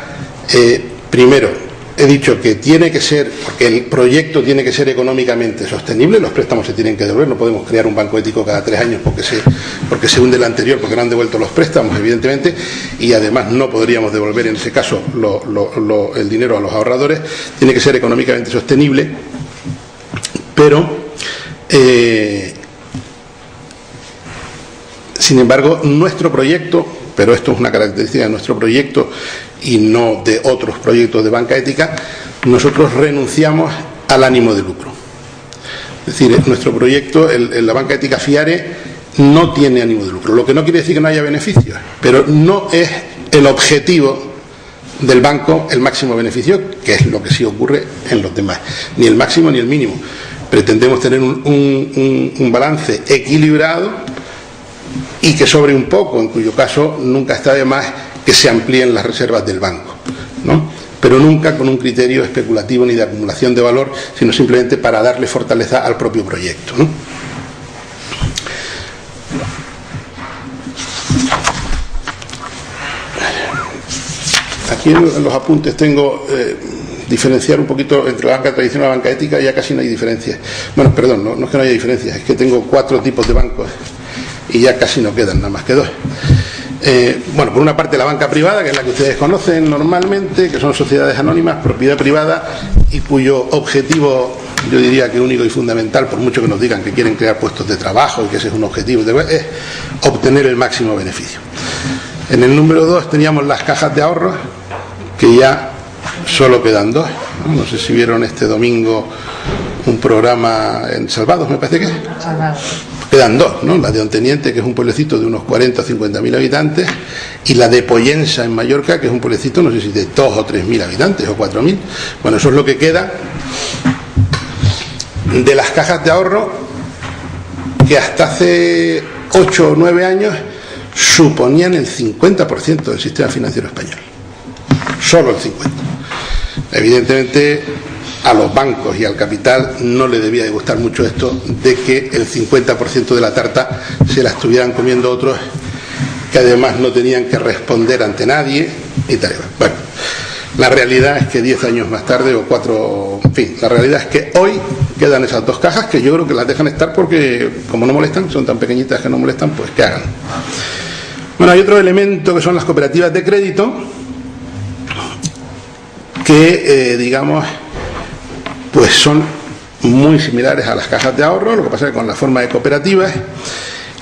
primero, he dicho que tiene que ser, porque el proyecto tiene que ser económicamente sostenible, los préstamos se tienen que devolver, no podemos crear un banco ético cada 3 años porque se hunde el anterior, porque no han devuelto los préstamos, evidentemente, y además no podríamos devolver en ese caso el dinero a los ahorradores. Tiene que ser económicamente sostenible, pero sin embargo nuestro proyecto, pero esto es una característica de nuestro proyecto y no de otros proyectos de banca ética, nosotros renunciamos al ánimo de lucro. Es decir, nuestro proyecto, la banca ética FIARE, no tiene ánimo de lucro, lo que no quiere decir que no haya beneficios, pero no es el objetivo del banco el máximo beneficio, que es lo que sí ocurre en los demás, ni el máximo ni el mínimo. Pretendemos tener un balance equilibrado y que sobre un poco, en cuyo caso nunca está de más que se amplíen las reservas del banco, ¿no? Pero nunca con un criterio especulativo ni de acumulación de valor, sino simplemente para darle fortaleza al propio proyecto, ¿no? Aquí en los apuntes tengo diferenciar un poquito entre la banca tradicional y la banca ética. Ya casi no hay diferencias. Bueno, perdón, no es que no haya diferencias, es que tengo 4 tipos de bancos y ya casi no quedan, nada más que 2. Bueno, por una parte la banca privada, que es la que ustedes conocen normalmente, que son sociedades anónimas, propiedad privada, y cuyo objetivo, yo diría que único y fundamental, por mucho que nos digan que quieren crear puestos de trabajo y que ese es un objetivo, es obtener el máximo beneficio. En el número 2 teníamos las cajas de ahorros, que ya solo quedan 2. No sé si vieron este domingo un programa en Salvados, me parece que es. Salvados. Quedan 2, ¿no? La de Onteniente, que es un pueblecito de unos 40 o 50.000 habitantes, y la de Pollensa, en Mallorca, que es un pueblecito, no sé si de 2 o 3.000 habitantes, o 4.000. Bueno, eso es lo que queda de las cajas de ahorro, que hasta hace 8 o 9 años suponían el 50% del sistema financiero español. Solo el 50%. Evidentemente, a los bancos y al capital no le debía de gustar mucho esto de que el 50% de la tarta se la estuvieran comiendo otros, que además no tenían que responder ante nadie y tal. Bueno, la realidad es que 10 años más tarde, o 4, en fin, la realidad es que hoy quedan esas 2 cajas, que yo creo que las dejan estar porque, como no molestan, son tan pequeñitas que no molestan, pues que hagan. Bueno, hay otro elemento que son las cooperativas de crédito, que digamos, pues son muy similares a las cajas de ahorro, lo que pasa es que con la forma de cooperativas,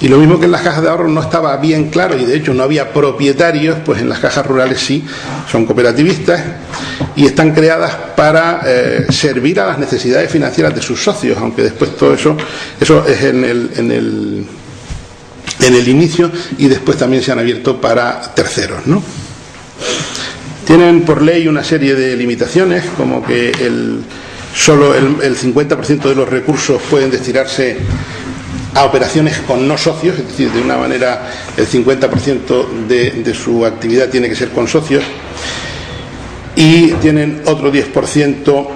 y lo mismo que en las cajas de ahorro no estaba bien claro y de hecho no había propietarios, pues en las cajas rurales sí, son cooperativistas y están creadas para servir a las necesidades financieras de sus socios, aunque después todo eso es en el inicio, y después también se han abierto para terceros, ¿no? Tienen por ley una serie de limitaciones, como que solo el 50% de los recursos pueden destinarse a operaciones con no socios, es decir, de una manera el 50% de su actividad tiene que ser con socios, y tienen otro 10%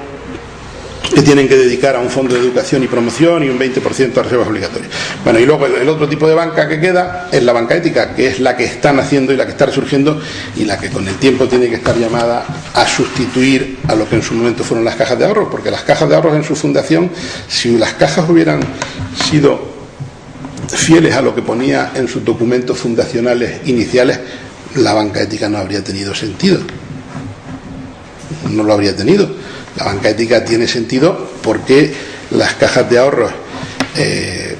que tienen que dedicar a un fondo de educación y promoción y un 20% a reservas obligatorias. Bueno, y luego el otro tipo de banca que queda es la banca ética, que es la que están haciendo y la que está resurgiendo y la que con el tiempo tiene que estar llamada a sustituir a lo que en su momento fueron las cajas de ahorros, porque las cajas de ahorros en su fundación, si las cajas hubieran sido fieles a lo que ponía en sus documentos fundacionales iniciales, la banca ética no habría tenido sentido. No lo habría tenido. La banca ética tiene sentido porque las cajas de ahorros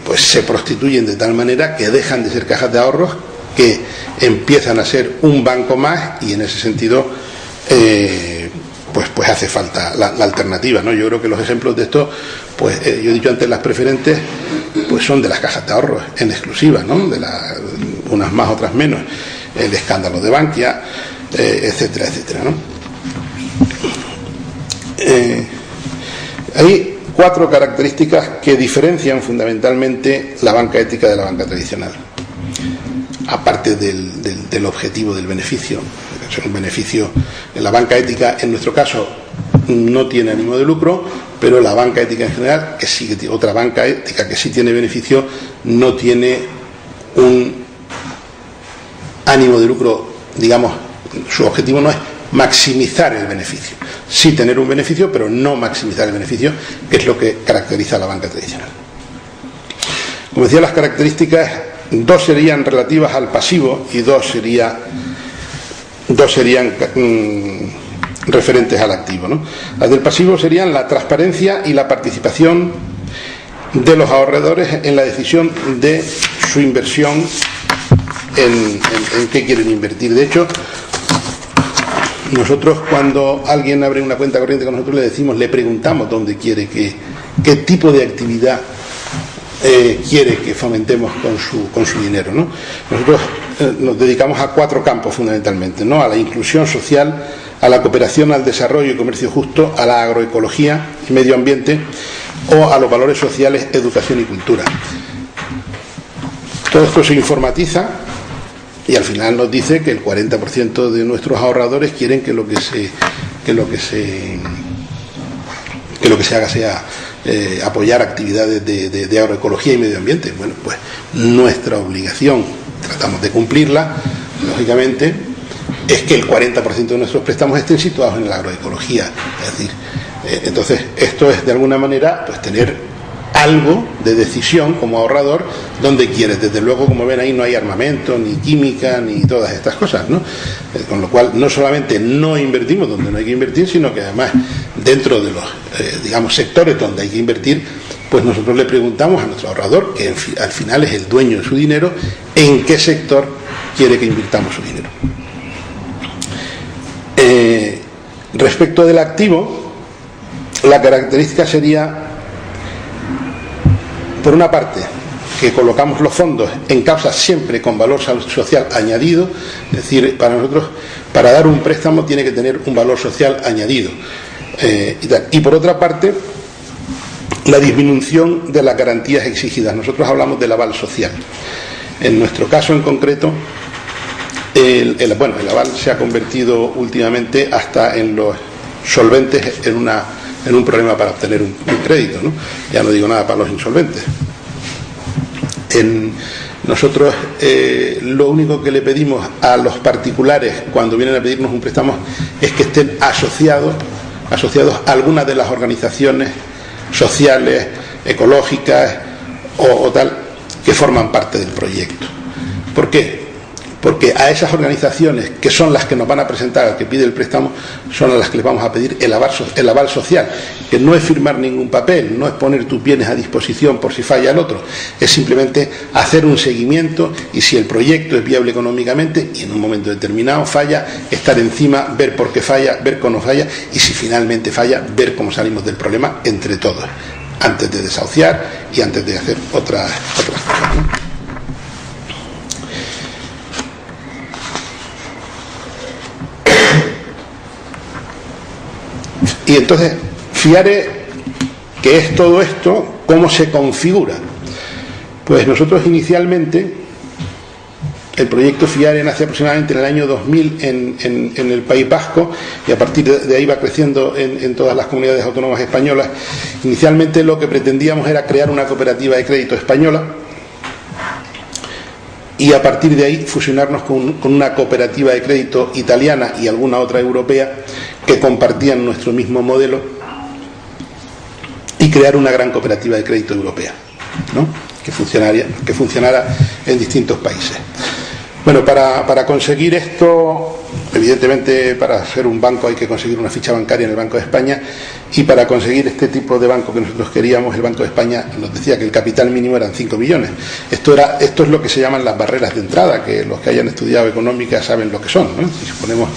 pues se prostituyen de tal manera que dejan de ser cajas de ahorros, que empiezan a ser un banco más, y en ese sentido pues hace falta la alternativa, ¿no? Yo creo que los ejemplos de esto, pues yo he dicho antes, las preferentes pues son de las cajas de ahorros en exclusiva, ¿no? Unas más, otras menos, el escándalo de Bankia, etcétera, etcétera, ¿no? Hay 4 características que diferencian fundamentalmente la banca ética de la banca tradicional, aparte del objetivo del beneficio. Es un beneficio en la banca ética, en nuestro caso, no tiene ánimo de lucro, pero la banca ética en general, que sí, otra banca ética que sí tiene beneficio, no tiene un ánimo de lucro, digamos, su objetivo no es maximizar el beneficio, sí tener un beneficio, pero no maximizar el beneficio, que es lo que caracteriza a la banca tradicional. Como decía, las características, dos serían relativas al pasivo y dos serían referentes al activo, ¿no? Las del pasivo serían la transparencia y la participación de los ahorradores en la decisión de su inversión, en qué quieren invertir. De hecho, nosotros, cuando alguien abre una cuenta corriente con nosotros, le preguntamos dónde quiere qué tipo de actividad quiere que fomentemos con su dinero, ¿no?Nosotros nos dedicamos a 4 campos fundamentalmente, ¿no? A la inclusión social, a la cooperación al desarrollo y comercio justo, a la agroecología y medio ambiente, o a los valores sociales, educación y cultura. Todo esto se informatiza y al final nos dice que el 40% de nuestros ahorradores quieren que lo que se haga sea apoyar actividades de agroecología y medio ambiente. Bueno, pues nuestra obligación, tratamos de cumplirla, lógicamente, es que el 40% de nuestros préstamos estén situados en la agroecología. Es decir, entonces esto es de alguna manera pues tener algo de decisión como ahorrador donde quieres. Desde luego, como ven ahí, no hay armamento, ni química, ni todas estas cosas, ¿no? Con lo cual, no solamente no invertimos donde no hay que invertir, sino que además dentro de los digamos sectores donde hay que invertir, pues nosotros le preguntamos a nuestro ahorrador, que al final es el dueño de su dinero, en qué sector quiere que invirtamos su dinero. Respecto del activo, la característica sería, por una parte, que colocamos los fondos en causas siempre con valor social añadido, es decir, para nosotros, para dar un préstamo tiene que tener un valor social añadido. Y por otra parte, la disminución de las garantías exigidas. Nosotros hablamos del aval social. En nuestro caso en concreto, el aval se ha convertido últimamente hasta en los solventes en un problema para obtener un crédito, ¿no? Ya no digo nada para los insolventes. Nosotros lo único que le pedimos a los particulares cuando vienen a pedirnos un préstamo es que estén asociados a alguna de las organizaciones sociales, ecológicas o tal, que forman parte del proyecto. ¿Por qué? Porque a esas organizaciones, que son las que nos van a presentar al que pide el préstamo, son a las que les vamos a pedir el aval social, que no es firmar ningún papel, no es poner tus bienes a disposición por si falla el otro, es simplemente hacer un seguimiento, y si el proyecto es viable económicamente y en un momento determinado falla, estar encima, ver por qué falla, ver cómo falla, y si finalmente falla, ver cómo salimos del problema entre todos, antes de desahuciar y antes de hacer otras cosas, ¿no? Y entonces, FIARE, ¿qué es todo esto? ¿Cómo se configura? Pues nosotros inicialmente, el proyecto FIARE nace aproximadamente en el año 2000 en el País Vasco, y a partir de ahí va creciendo en todas las comunidades autónomas españolas. Inicialmente lo que pretendíamos era crear una cooperativa de crédito española, y a partir de ahí fusionarnos con una cooperativa de crédito italiana y alguna otra europea que compartían nuestro mismo modelo, y crear una gran cooperativa de crédito europea, ¿no? que funcionara en distintos países. Bueno, para conseguir esto, evidentemente para ser un banco hay que conseguir una ficha bancaria en el Banco de España, y para conseguir este tipo de banco que nosotros queríamos, el Banco de España nos decía que el capital mínimo eran 5 millones. Esto es lo que se llaman las barreras de entrada, que los que hayan estudiado económica saben lo que son, ¿no? Si ponemos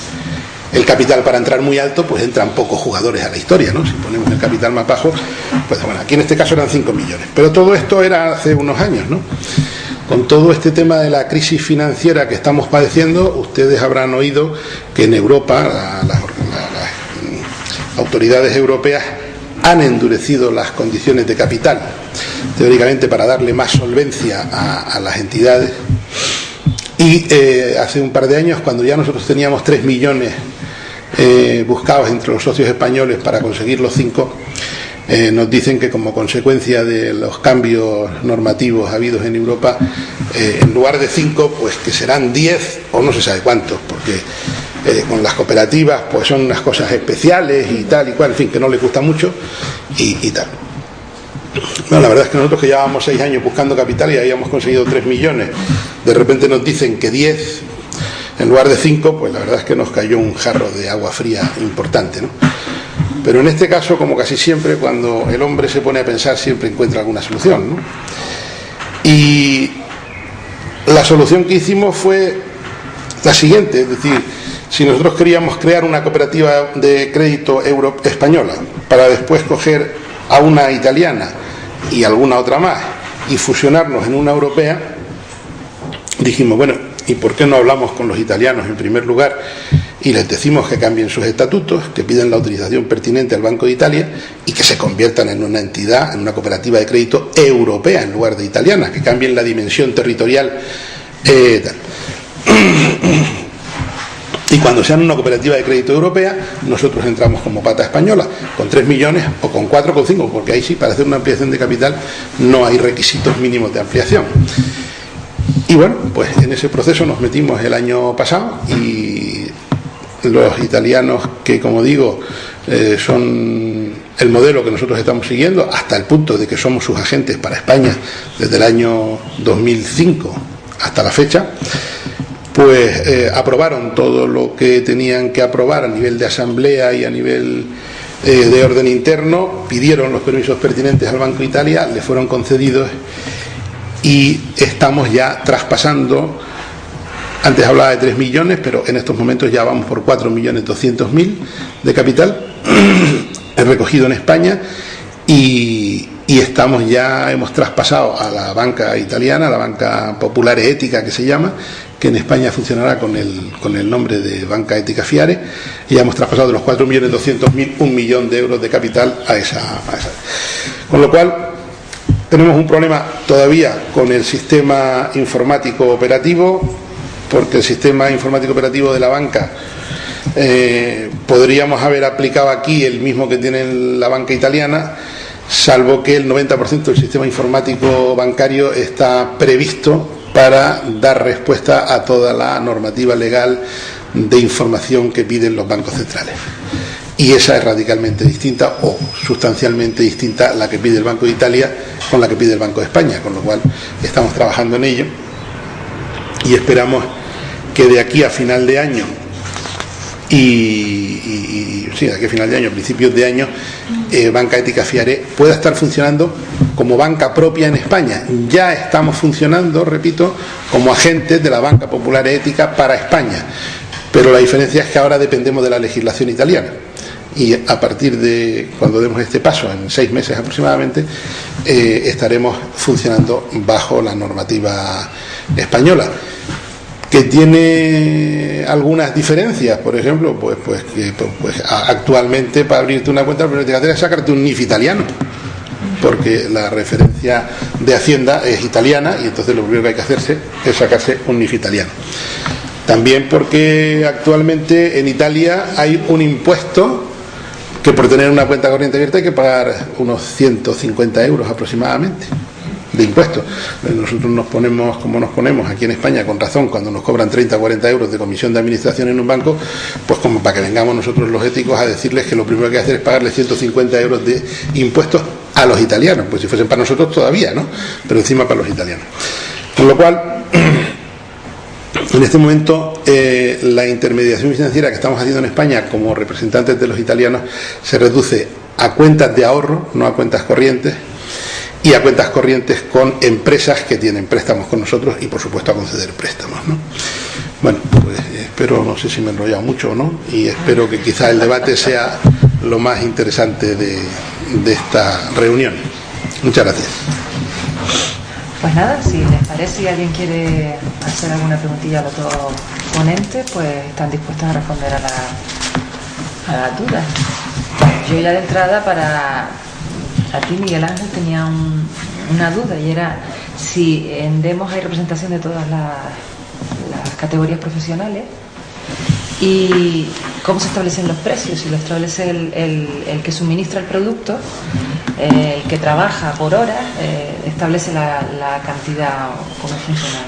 el capital para entrar muy alto, pues entran pocos jugadores a la historia, ¿no? Si ponemos el capital más bajo, pues bueno, aquí en este caso eran 5 millones. Pero todo esto era hace unos años, ¿no? Con todo este tema de la crisis financiera que estamos padeciendo, ustedes habrán oído que en Europa las autoridades europeas han endurecido las condiciones de capital, teóricamente para darle más solvencia a las entidades. Y hace un par de años, cuando ya nosotros teníamos 3 millones buscados entre los socios españoles para conseguir los 5, nos dicen que como consecuencia de los cambios normativos habidos en Europa, en lugar de 5, pues que serán 10 o no se sabe cuántos, porque con las cooperativas pues son unas cosas especiales y tal y cual, en fin, que no les gusta mucho y tal. Bueno, la verdad es que nosotros, que llevábamos 6 años buscando capital y habíamos conseguido 3 millones, de repente nos dicen que 10 en lugar de 5, pues la verdad es que nos cayó un jarro de agua fría importante, ¿no? Pero en este caso, como casi siempre, cuando el hombre se pone a pensar, siempre encuentra alguna solución, ¿no? Y la solución que hicimos fue la siguiente, es decir, si nosotros queríamos crear una cooperativa de crédito española para después coger a una italiana y alguna otra más y fusionarnos en una europea, dijimos, bueno, ¿y por qué no hablamos con los italianos en primer lugar y les decimos que cambien sus estatutos, que piden la autorización pertinente al Banco de Italia y que se conviertan en una entidad, en una cooperativa de crédito europea en lugar de italiana, que cambien la dimensión territorial tal. Y cuando sean una cooperativa de crédito europea, nosotros entramos como pata española, con 3 millones o con 4 o con 5, porque ahí sí, para hacer una ampliación de capital no hay requisitos mínimos de ampliación. Y bueno, pues en ese proceso nos metimos el año pasado y los italianos, que como digo, son el modelo que nosotros estamos siguiendo, hasta el punto de que somos sus agentes para España desde el año 2005 hasta la fecha, pues aprobaron todo lo que tenían que aprobar a nivel de asamblea y a nivel de orden interno, pidieron los permisos pertinentes al Banco de Italia, le fueron concedidos y estamos ya traspasando. Antes hablaba de 3 millones, pero en estos momentos ya vamos por 4.200.000 de capital recogido en España y hemos traspasado a la banca italiana, la banca popular e ética que se llama, que en España funcionará con el nombre de Banca Etica Fiare, y ya hemos traspasado de los 4.200.000 1 millón de euros de capital a esa. Con lo cual tenemos un problema todavía con el sistema informático operativo, porque el sistema informático operativo de la banca podríamos haber aplicado aquí el mismo que tiene la banca italiana, salvo que el 90% del sistema informático bancario está previsto para dar respuesta a toda la normativa legal de información que piden los bancos centrales. Y esa es radicalmente distinta o sustancialmente distinta a la que pide el Banco de Italia con la que pide el Banco de España, con lo cual estamos trabajando en ello y esperamos que de aquí a final de año de aquí a final de año, principios de año, Banca Etica Fiare pueda estar funcionando como banca propia en España. Ya estamos funcionando, repito, como agentes de la Banca Popular e Ética para España, pero la diferencia es que ahora dependemos de la legislación italiana y a partir de cuando demos este paso, en 6 meses aproximadamente, estaremos funcionando bajo la normativa española, que tiene algunas diferencias. Por ejemplo, pues actualmente para abrirte una cuenta lo primero que tienes que hacer es sacarte un NIF italiano, porque la referencia de Hacienda es italiana y entonces lo primero que hay que hacerse es sacarse un NIF italiano. También porque actualmente en Italia hay un impuesto que por tener una cuenta corriente abierta hay que pagar unos 150 euros aproximadamente de impuestos. Nosotros nos ponemos como nos ponemos aquí en España, con razón, cuando nos cobran 30 o 40 euros de comisión de administración en un banco, pues como para que vengamos nosotros los éticos a decirles que lo primero que hay que hacer es pagarle 150 euros de impuestos a los italianos, pues si fuesen para nosotros todavía, ¿no? Pero encima para los italianos. Con lo cual, en este momento la intermediación financiera que estamos haciendo en España como representantes de los italianos se reduce a cuentas de ahorro, no a cuentas corrientes, y a cuentas corrientes con empresas que tienen préstamos con nosotros y por supuesto a conceder préstamos, ¿no? Bueno, pues espero, no sé si me he enrollado mucho o no, y espero que quizá el debate sea lo más interesante de esta reunión. Muchas gracias. Pues nada, si les parece y alguien quiere hacer alguna preguntilla a los dos ponentes, pues están dispuestos a responder a las dudas. Yo ya de entrada a ti, Miguel Ángel, tenía una duda, y era si en Demos hay representación de todas las categorías profesionales ¿Y cómo se establecen los precios? Si lo establece el que suministra el producto, el que trabaja por hora, establece la cantidad o cómo funciona.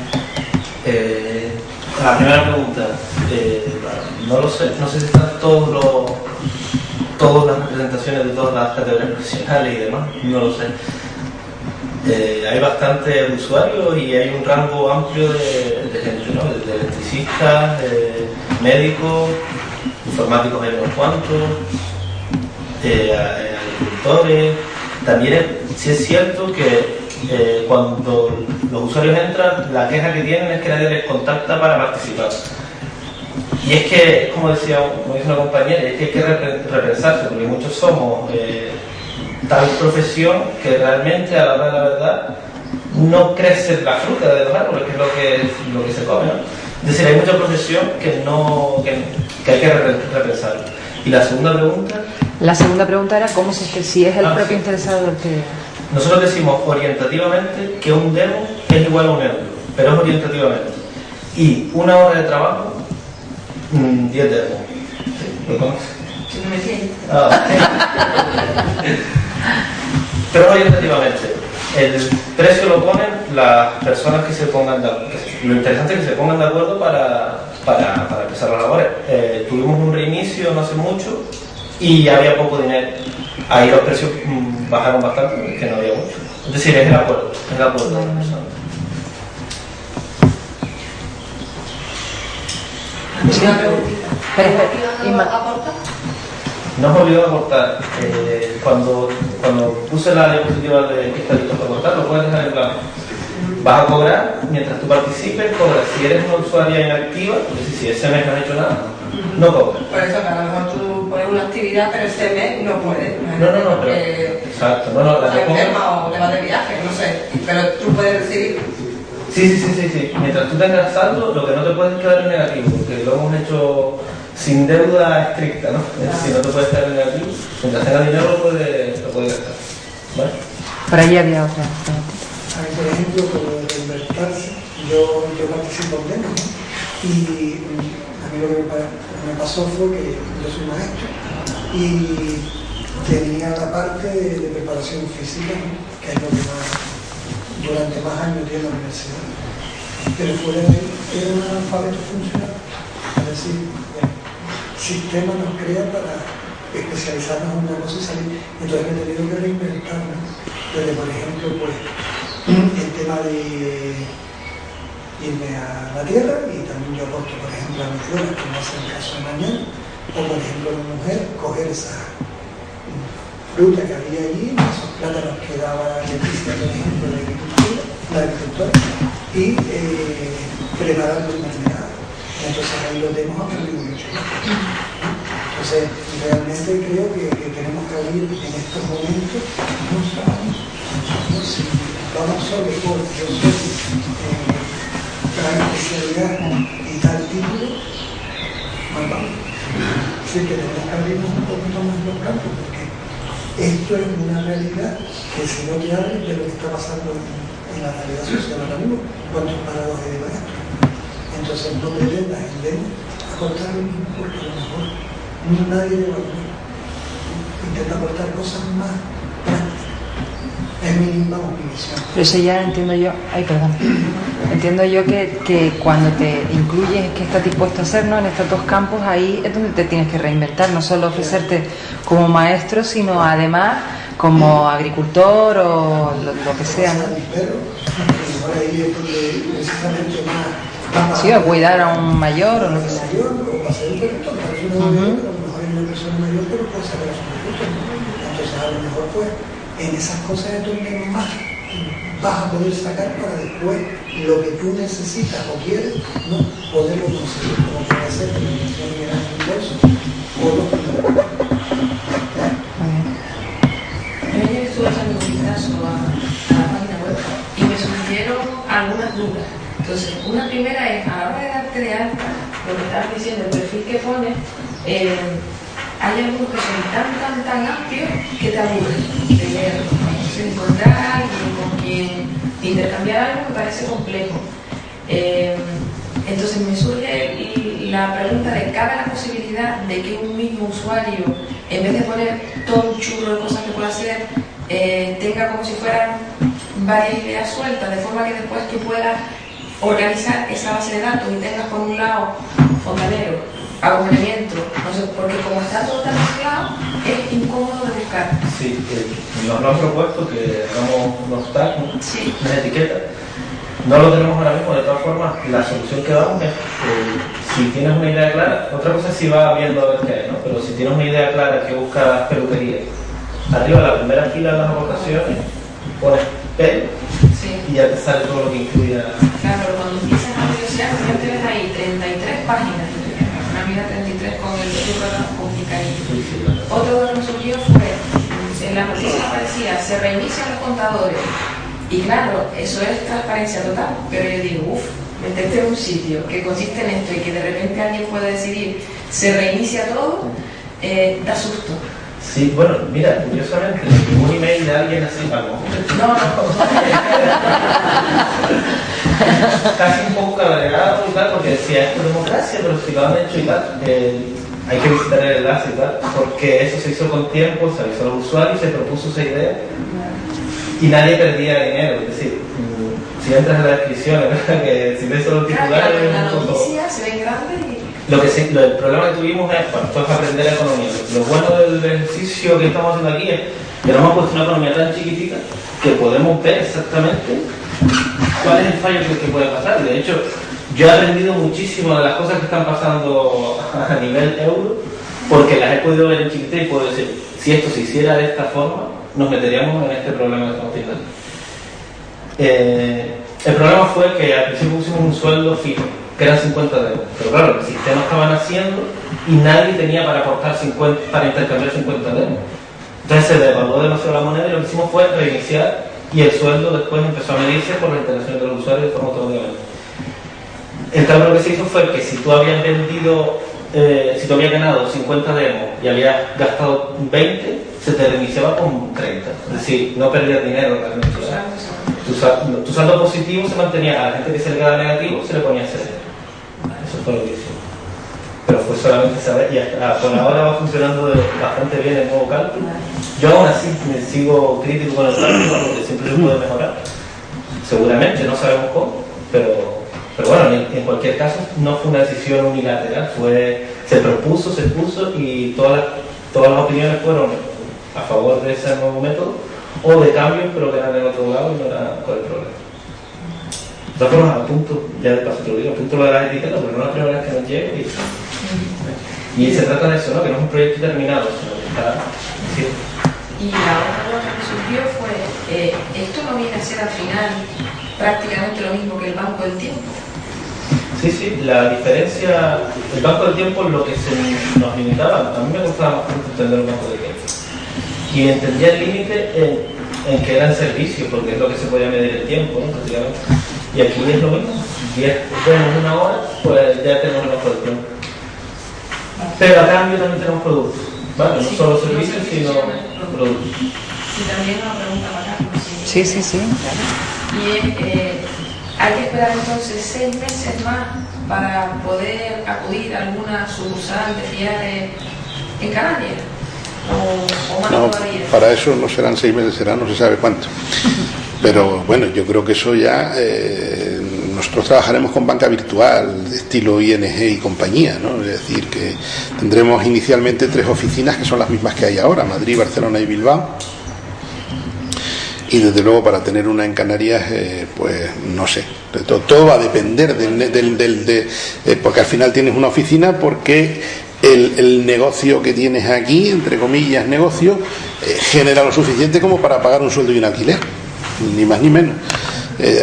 La primera pregunta, no lo sé, no sé si están todas las representaciones de todas las categorías profesionales y demás, no lo sé. Hay bastantes usuarios y hay un rango amplio de gente, ¿no? Desde electricistas, médicos, informáticos hay unos cuantos, agricultores. También sí es cierto que cuando los usuarios entran, la queja que tienen es que nadie les contacta para participar. Y es que, como dice una compañera, es que hay que repensarse, porque muchos somos tal profesión que realmente a la hora de la verdad no crece la fruta de los árboles, que es lo que se come, ¿no? Es decir, hay mucha profesión que hay que repensar. Y la segunda pregunta... La segunda pregunta era cómo si es el propio interesado el que... Nosotros decimos orientativamente que un demo es igual a un euro, pero es orientativamente. Y una hora de trabajo, 10 demos. ¿Lo conoces? Si no me entiendes. Pero orientativamente. El precio lo ponen las personas que se pongan de acuerdo. Lo interesante es que se pongan de acuerdo para empezar las labores. Tuvimos un reinicio no hace mucho y había poco dinero. Ahí los precios bajaron bastante porque es que no había mucho. Es decir, es el acuerdo de las personas. Una preguntita. No me olvidó aportar. Cuando puse la diapositiva de que está listo para aportar, lo puedes dejar en blanco. Vas a cobrar, mientras tú participes, cobras. Si eres una usuaria inactiva, es decir, si ese mes no has hecho nada, no cobras. Por eso que a lo mejor tú pones una actividad, pero este mes no puedes. No, pero... Exacto. La que enferma o te vas de viaje, no sé. Pero tú puedes recibir. Sí. Mientras tú tengas saldo, lo que no te puedes quedar en negativo, porque lo hemos hecho sin deuda estricta, ¿no? Es decir, no te puedes quedar en negativo. Mientras tengas dinero lo puedes gastar. ¿Vale? Por ahí había otra. A mí, por ejemplo, con lo de reinvertirse, yo participo en demo, ¿no? Y a mí lo que me pasó fue que yo soy maestro y tenía la parte de preparación física, ¿no? Que es lo que durante más años tiene la universidad. Pero fuera de ahí, era un analfabeto funcional. Es decir, el sistema nos crea para especializarnos en una cosa y salir. Entonces me he tenido que reinventarme. Desde, por ejemplo, pues, el tema de irme a la tierra, y también yo aporto, por ejemplo, a mis flores que no hacen caso de mañana, o por ejemplo, una mujer coger esa fruta que había allí, esos plátanos que daba Leticia, por ejemplo, la agricultura, y prepararlo de manera. Entonces ahí lo tenemos aprendido mucho. Entonces, realmente creo que tenemos que abrir en estos momentos, no sabemos, si vamos sobre por yo soy tal especialidad y tal título, más vamos. Así que tenemos que abrirnos un poquito más los campos, porque esto es una realidad que si no te abres de lo que está pasando en la realidad social ahora mismo, cuántos parados hay de maestros. Entonces no pretendas en demo aportar lo mismo, porque a lo mejor nadie le va a poner. Intenta aportar cosas más prácticas. Es mi visión. Pero eso ya entiendo yo, entiendo yo que cuando te incluyes qué estás dispuesto a hacer, ¿no? En estos dos campos, ahí es donde te tienes que reinventar, no solo ofrecerte como maestro, sino además como agricultor o lo que sea, ¿no? Sí, o cuidar a un mayor o lo que sea. Entonces a lo mejor pues en esas cosas de tu entorno más vas a poder sacar para después lo que tú necesitas o quieres, ¿no? Poderlo conseguir, como puede ser la información que era en ingreso o lo que Yo estuve echando un vistazo a la página web y me surgieron algunas dudas. Entonces, una primera es, a la hora de darte de alta, lo que estabas diciendo, el perfil que pones, hay algunos que son tan amplios que te aburren de leerlo. Entonces, encontrar a alguien con quien intercambiar algo me parece complejo. Entonces me surge la pregunta de, ¿cabe la posibilidad de que un mismo usuario, en vez de poner todo un churro de cosas que pueda hacer, tenga como si fueran varias ideas sueltas, de forma que después tú puedas organizar esa base de datos y tengas por un lado fontanero, acompañamiento, no sé, porque como está todo tan mezclado, es incómodo de buscar. Sí, nos lo han propuesto que hagamos unos tags, Sí. unas etiquetas. No lo tenemos ahora mismo, de todas formas, la solución que damos es si tienes una idea clara, otra cosa es si vas viendo a ver qué hay, ¿no? Pero si tienes una idea clara que buscas peluquería, arriba la primera fila de las aportaciones pones pelo Sí. y ya te sale todo lo que incluya. Claro, pero cuando empiezas a negociar, ya tienes ahí 33 páginas. Una mira 33 con el libro complicadito. Otro de los que surgió fue, en la noticia aparecía, se reinician los contadores. Y claro, eso es transparencia total. Pero yo digo, meterte en un sitio que consiste en esto y que de repente alguien puede decidir, se reinicia todo, da susto. Sí, bueno, mira, curiosamente, un email de alguien así, algo. No. Casi un poco cabreado y tal, porque decía, esto es democracia, pero si lo han hecho y tal, hay que visitar el enlace y tal, porque eso se hizo con tiempo, se avisó a los usuarios, se propuso esa idea y nadie perdía dinero. Es decir, si entras a la descripción, que si ves solo el titular, Claro, es la un poco... noticia se ve grande y... El problema que tuvimos es, bueno, esto es aprender economía. Lo bueno del ejercicio que estamos haciendo aquí es que nos hemos puesto una economía tan chiquitita que podemos ver exactamente cuál es el fallo que puede pasar. De hecho, yo he aprendido muchísimo de las cosas que están pasando a nivel euro porque las he podido ver en chiquitita y puedo decir, si esto se hiciera de esta forma, nos meteríamos en este problema que estamos teniendo. El problema fue que al principio pusimos un sueldo fijo, que eran 50 euros. Pero claro, el sistema estaba naciendo y nadie tenía para aportar 50, para intercambiar 50 euros. Entonces se devaluó demasiado la moneda y lo que hicimos fue reiniciar y el sueldo después empezó a medirse por la interacción de los usuarios de forma automática. El cálculo que se hizo fue que si tú habías vendido, si tú habías ganado 50 demos y habías gastado 20, se te reiniciaba con 30. Es decir, no perdías dinero realmente. Tu saldo positivo se mantenía, a la gente que se le quedaba negativo se le ponía 0. Eso fue lo que hicimos. Pero fue solamente saber, y hasta por ahora va funcionando bastante bien el nuevo cálculo. Yo aún así me sigo crítico con el cálculo porque siempre se puede mejorar. Seguramente, no sabemos cómo, pero bueno, en cualquier caso no fue una decisión unilateral, se propuso, se puso y todas las opiniones fueron a favor de ese nuevo método o de cambios, pero que eran en otro lado y no era con el problema. De todas formas, apunto, ya de paso te lo digo, apunto lo de las etiquetas, porque no es la primera vez que nos llega y se trata de eso, ¿no? Que no es un proyecto terminado, sino que está... ¿sí? Y la otra cosa que surgió fue, esto no viene a ser al final prácticamente lo mismo que el banco del tiempo. Sí, la diferencia, el banco del tiempo, lo que nos limitaba, a mí me costaba bastante entender el banco del tiempo. Y entendía el límite en que eran servicios, porque es lo que se podía medir el tiempo, ¿no? Prácticamente. Y aquí es lo mismo, 10 vemos una hora, pues ya tenemos el banco del tiempo. Pero a cambio también tenemos productos, ¿vale? No solo servicios, sino productos. Y también una pregunta para Carlos. Sí, claro. Y hay que esperar entonces 6 meses más para poder acudir a alguna sucursal de Fiare en Canarias. ¿O más No, todavía? para eso no serán 6 meses, será no se sabe cuánto. Pero bueno, yo creo que eso ya... nosotros trabajaremos con banca virtual, de estilo ING y compañía, ¿no? Es decir, que tendremos inicialmente 3 oficinas que son las mismas que hay ahora, Madrid, Barcelona y Bilbao. Y desde luego para tener una en Canarias, pues no sé, todo va a depender porque al final tienes una oficina porque el negocio que tienes aquí, entre comillas negocio, genera lo suficiente como para pagar un sueldo y un alquiler, ni más ni menos.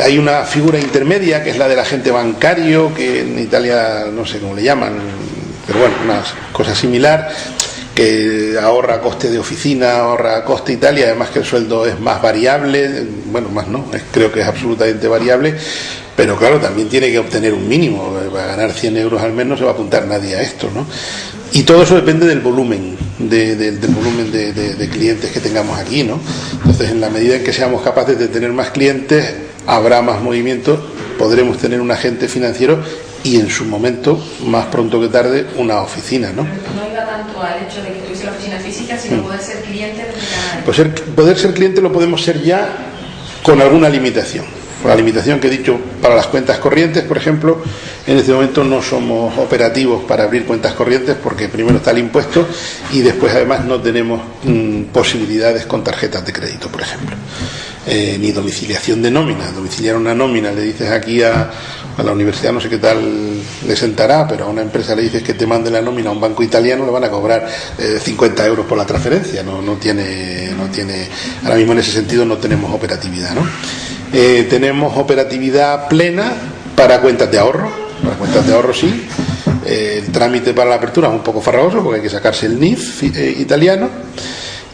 Hay una figura intermedia que es la del agente bancario, que en Italia no sé cómo le llaman, pero bueno, una cosa similar, que ahorra coste de oficina, ahorra coste y tal, y además que el sueldo es más variable, bueno, más no, creo que es absolutamente variable, pero claro, también tiene que obtener un mínimo, para ganar 100 euros al mes no se va a apuntar nadie a esto, ¿no? Y todo eso depende del volumen, del volumen de clientes que tengamos aquí, ¿no? Entonces, en la medida en que seamos capaces de tener más clientes, habrá más movimiento, podremos tener un agente financiero y en su momento, más pronto que tarde, una oficina, ¿no? No iba tanto al hecho de que tuviese la oficina física, sino poder ser cliente desde Canarias. Pues poder ser cliente lo podemos ser ya con alguna limitación. Con la limitación que he dicho para las cuentas corrientes, por ejemplo, en este momento no somos operativos para abrir cuentas corrientes porque primero está el impuesto y después además no tenemos posibilidades con tarjetas de crédito, por ejemplo. Ni domiciliación de nómina. Domiciliar una nómina, le dices aquí a la universidad, no sé qué tal le sentará, pero a una empresa le dices que te mande la nómina a un banco italiano, le van a cobrar 50 euros por la transferencia. No tiene, ahora mismo en ese sentido no tenemos operatividad, ¿no? Tenemos operatividad plena para cuentas de ahorro. Para cuentas de ahorro sí. El trámite para la apertura es un poco farragoso porque hay que sacarse el NIF italiano.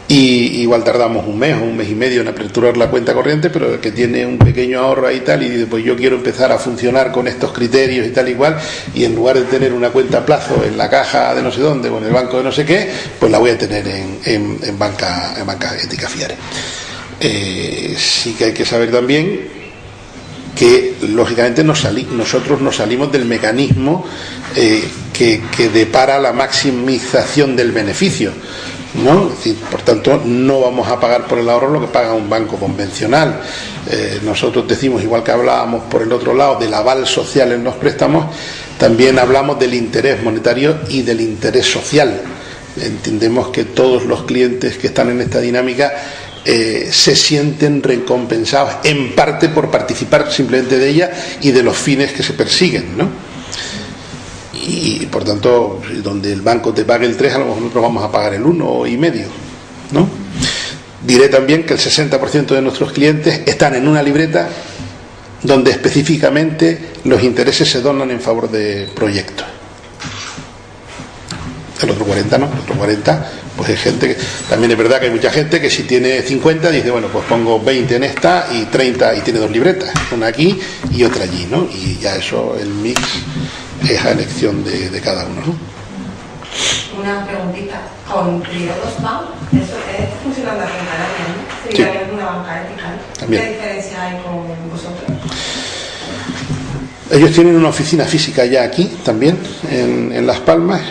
Y igual tardamos un mes o un mes y medio en aperturar la cuenta corriente, pero el que tiene un pequeño ahorro ahí y tal y dice, pues yo quiero empezar a funcionar con estos criterios y tal igual, y en lugar de tener una cuenta a plazo en la caja de no sé dónde o en el banco de no sé qué, pues la voy a tener en banca ética Fiare. Sí que hay que saber también que lógicamente nosotros nos salimos del mecanismo que depara la maximización del beneficio, ¿no? Es decir, por tanto, no vamos a pagar por el ahorro lo que paga un banco convencional. Nosotros decimos, igual que hablábamos por el otro lado del aval social en los préstamos, también hablamos del interés monetario y del interés social. Entendemos que todos los clientes que están en esta dinámica se sienten recompensados en parte por participar simplemente de ella y de los fines que se persiguen, ¿no? Y por tanto, donde el banco te pague el 3, a lo mejor nosotros vamos a pagar el 1,5, ¿no? Diré también que el 60% de nuestros clientes están en una libreta donde específicamente los intereses se donan en favor de proyectos. El otro 40 no, el otro 40 pues es gente que, también es verdad que hay mucha gente que si tiene 50 dice, bueno, pues pongo 20 en esta y 30 y tiene dos libretas, una aquí y otra allí, ¿no? Y ya eso, el mix es a elección de cada uno, ¿no? Una preguntita, con Triodos Bank, eso es funcionando aquí en Canarias, ¿no? Sí, también es una banca ética, ¿no? También. ¿Qué diferencia hay con vosotros? Ellos tienen una oficina física ya aquí también, en Las Palmas,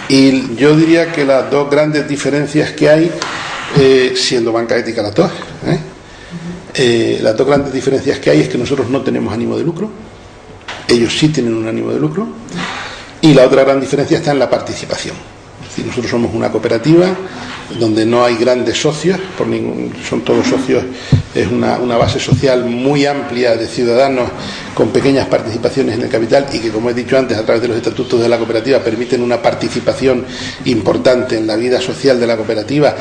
y yo diría que las dos grandes diferencias que hay, siendo banca ética las dos, las dos grandes diferencias que hay es que nosotros no tenemos ánimo de lucro, ellos sí tienen un ánimo de lucro, y la otra gran diferencia está en la participación. Es decir, nosotros somos una cooperativa donde no hay grandes socios, son todos socios, es una base social muy amplia de ciudadanos con pequeñas participaciones en el capital y que, como he dicho antes, a través de los estatutos de la cooperativa permiten una participación importante en la vida social de la cooperativa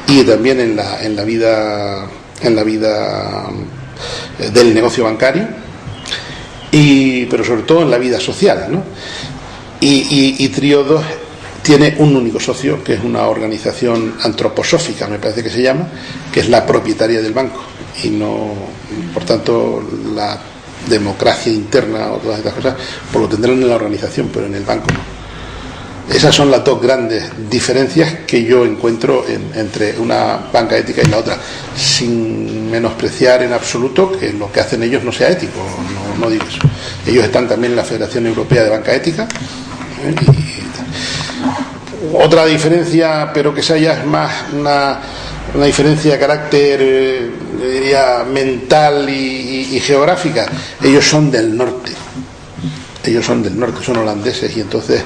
y también en la vida del negocio bancario, pero sobre todo en la vida social, ¿no? Y Triodos tiene un único socio, que es una organización antroposófica, me parece que se llama, que es la propietaria del banco, y no, por tanto, la democracia interna o todas estas cosas, pues lo tendrán en la organización, pero en el banco no. Esas son las dos grandes diferencias que yo encuentro entre una banca ética y la otra, sin menospreciar en absoluto que lo que hacen ellos no sea ético, no digo eso. Ellos están también en la Federación Europea de Banca Ética, otra diferencia, pero que esa ya es más una diferencia de carácter, diría, mental y geográfica. Ellos son del norte, son holandeses y entonces,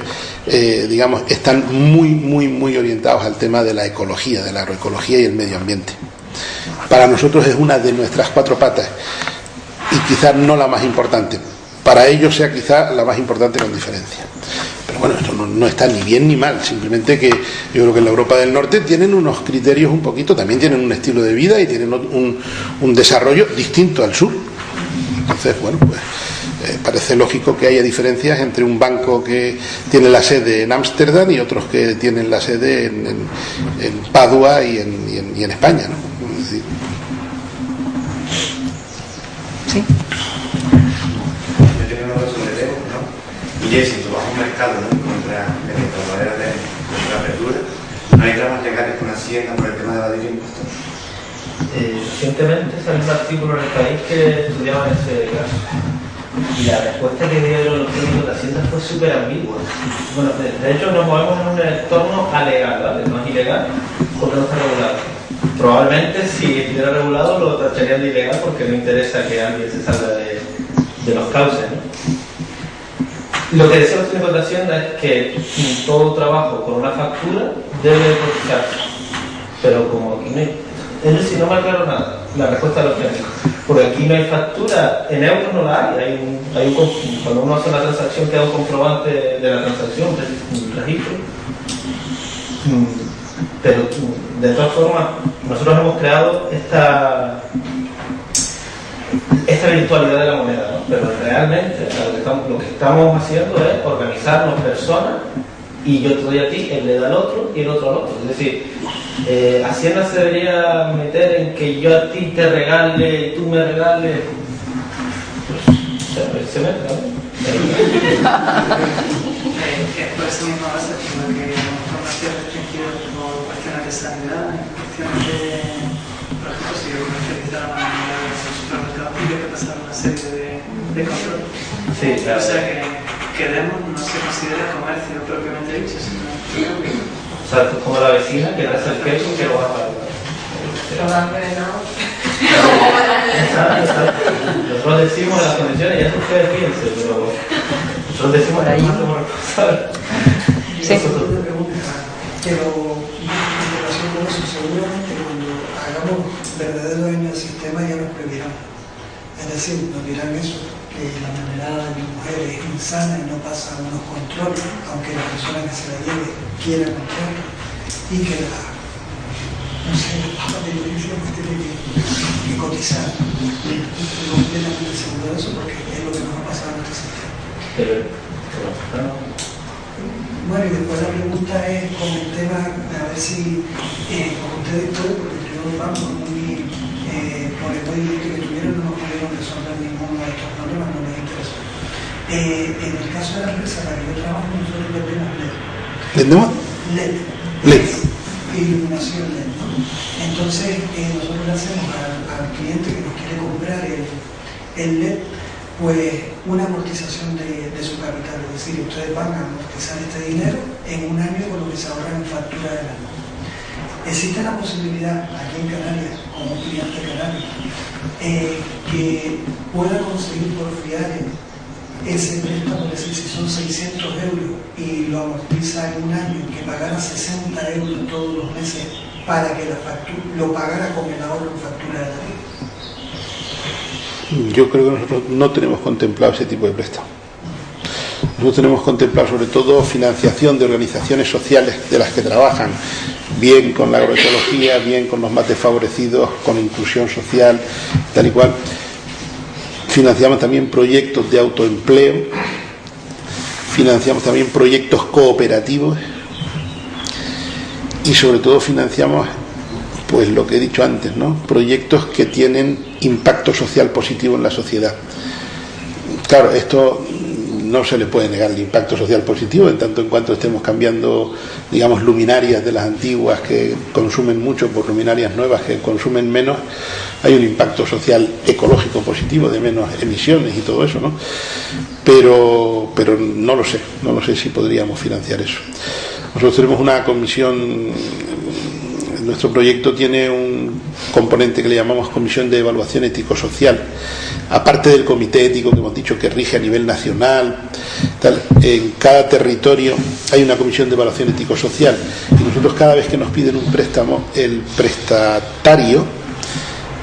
digamos, están muy orientados al tema de la ecología, de la agroecología y el medio ambiente. Para nosotros es una de nuestras cuatro patas y quizás no la más importante. Para ellos sea quizás la más importante con diferencia. Pero bueno, esto no está ni bien ni mal, simplemente que yo creo que en la Europa del Norte tienen unos criterios un poquito, también tienen un estilo de vida y tienen un desarrollo distinto al sur. Entonces, bueno, pues parece lógico que haya diferencias entre un banco que tiene la sede en Ámsterdam y otros que tienen la sede en Padua y en España, ¿no? Es decir, sí. Y si tú vas a un mercado, ¿no?, contra maneras de apertura, ¿no hay dramas legales con Hacienda por el tema de evadir impuestos? Recientemente salió un artículo en el país que estudiaba ese caso. Y la respuesta que dieron los técnicos de Hacienda fue súper ambigua. Bueno, de hecho nos movemos en un entorno alegal, ¿vale? No es ilegal porque no está regulado. Probablemente si estuviera regulado lo tacharían de ilegal porque no interesa que alguien se salga de los cauces, ¿no? Lo que decían los técnicos de Hacienda es que todo trabajo con una factura debe cotizarse. Pero como aquí no hay... Es decir, no me aclaro nada la respuesta de los técnicos. Porque aquí no hay factura, en euros no la hay. Cuando uno hace una transacción queda un comprobante de la transacción, un registro. Pero de todas formas, nosotros hemos creado esta virtualidad de la moneda, ¿no? Pero realmente lo que estamos haciendo es organizarnos personas y yo te doy a ti, él le da al otro y el otro al otro. Es decir, Hacienda se debería meter en que yo a ti te regale y tú me regales. Pues, se mete, ¿no? Por eso mismo base, porque no estoy restringido por cuestiones de sanidad, cuestiones de, por ejemplo, si yo comercializara la manera de supermercado, tendría que pasar una serie de control. Sí, claro. O sea que Demos no se considera comercio propiamente dicho, sino o sea, es como la vecina que te hace el queso que lo va a pagar. Pero lo han envenenado. Exacto. Nosotros decimos las condiciones, ya ustedes fíjense, pero nosotros decimos que no somos responsables. Sí. Una pregunta, pero en relación con eso, seguramente cuando hagamos verdadero daño al sistema ya nos prohibirán. Es decir, nos dirán eso, que la mermelada de mi mujer es insana y no pasa unos controles, aunque la persona que se la lleve quiera controlar, y que no sé, las papas de televisión pues tiene que cotizar. Estoy completamente seguro de eso porque es lo que nos ha pasado en este sistema. Bueno, y después la pregunta es con el tema, a ver si con ustedes todo, porque yo vamos muy por el movimiento que tuvieron, no pudieron resolver ninguno de estos problemas, no les interesó. En el caso de la empresa para que yo trabajo, nosotros vendemos LED. ¿Vendemos? LED. Iluminación LED, ¿no? Entonces, nosotros le hacemos al cliente que nos quiere comprar el LED, pues una amortización de su capital. Es decir, ustedes van a amortizar este dinero en un año con lo que se ahorran en factura de la luz. Existe la posibilidad aquí en Canarias, como un cliente canario, que pueda conseguir por FIARE ese préstamo, es decir, si son 600 euros y lo amortiza en un año, que pagara 60 euros todos los meses para que la factura lo pagara con el ahorro en factura de la luz. Yo creo que nosotros no tenemos contemplado ese tipo de préstamo. Nosotros tenemos contemplado sobre todo financiación de organizaciones sociales de las que trabajan, bien con la agroecología, bien con los más desfavorecidos, con inclusión social, tal y cual. Financiamos también proyectos de autoempleo, financiamos también proyectos cooperativos y sobre todo financiamos, pues lo que he dicho antes, ¿no? Proyectos que tienen impacto social positivo en la sociedad. Claro, esto no se le puede negar el impacto social positivo en tanto en cuanto estemos cambiando, digamos, luminarias de las antiguas que consumen mucho por luminarias nuevas que consumen menos. Hay un impacto social ecológico positivo de menos emisiones y todo eso, ¿no? Pero no lo sé si podríamos financiar eso. Nosotros tenemos una comisión. Nuestro proyecto tiene un componente que le llamamos Comisión de Evaluación Ético-Social. Aparte del comité ético que hemos dicho que rige a nivel nacional, tal, en cada territorio hay una comisión de evaluación ético-social. Y nosotros cada vez que nos piden un préstamo, el prestatario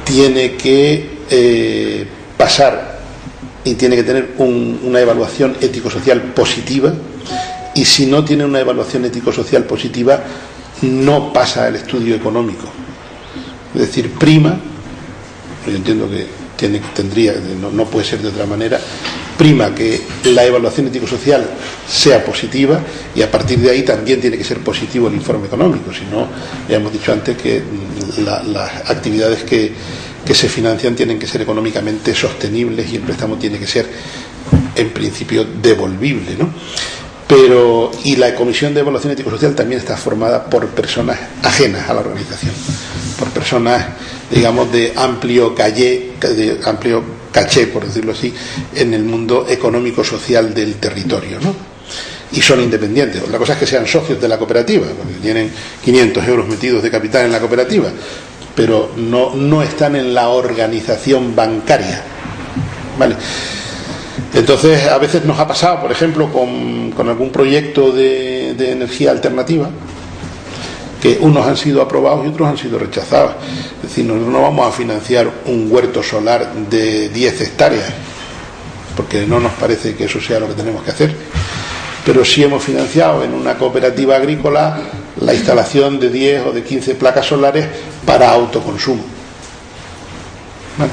tiene que pasar y tiene que tener una evaluación ético-social positiva. Y si no tiene una evaluación ético-social positiva, no pasa el estudio económico. Es decir, prima, yo entiendo que no puede ser de otra manera, prima que la evaluación ético-social sea positiva y a partir de ahí también tiene que ser positivo el informe económico. Si no, ya hemos dicho antes que las actividades que se financian tienen que ser económicamente sostenibles y el préstamo tiene que ser en principio devolvible, ¿no? Y la Comisión de Evaluación Ético-Social también está formada por personas ajenas a la organización, por personas, digamos, de amplio caché, por decirlo así, en el mundo económico-social del territorio, ¿no? Y son independientes. Otra cosa es que sean socios de la cooperativa, porque tienen 500 euros metidos de capital en la cooperativa, pero no están en la organización bancaria, ¿vale? Entonces, a veces nos ha pasado, por ejemplo, con algún proyecto de energía alternativa, que unos han sido aprobados y otros han sido rechazados. Es decir, nosotros no vamos a financiar un huerto solar de 10 hectáreas, porque no nos parece que eso sea lo que tenemos que hacer. Pero sí hemos financiado en una cooperativa agrícola la instalación de 10 o de 15 placas solares para autoconsumo. ¿Vale?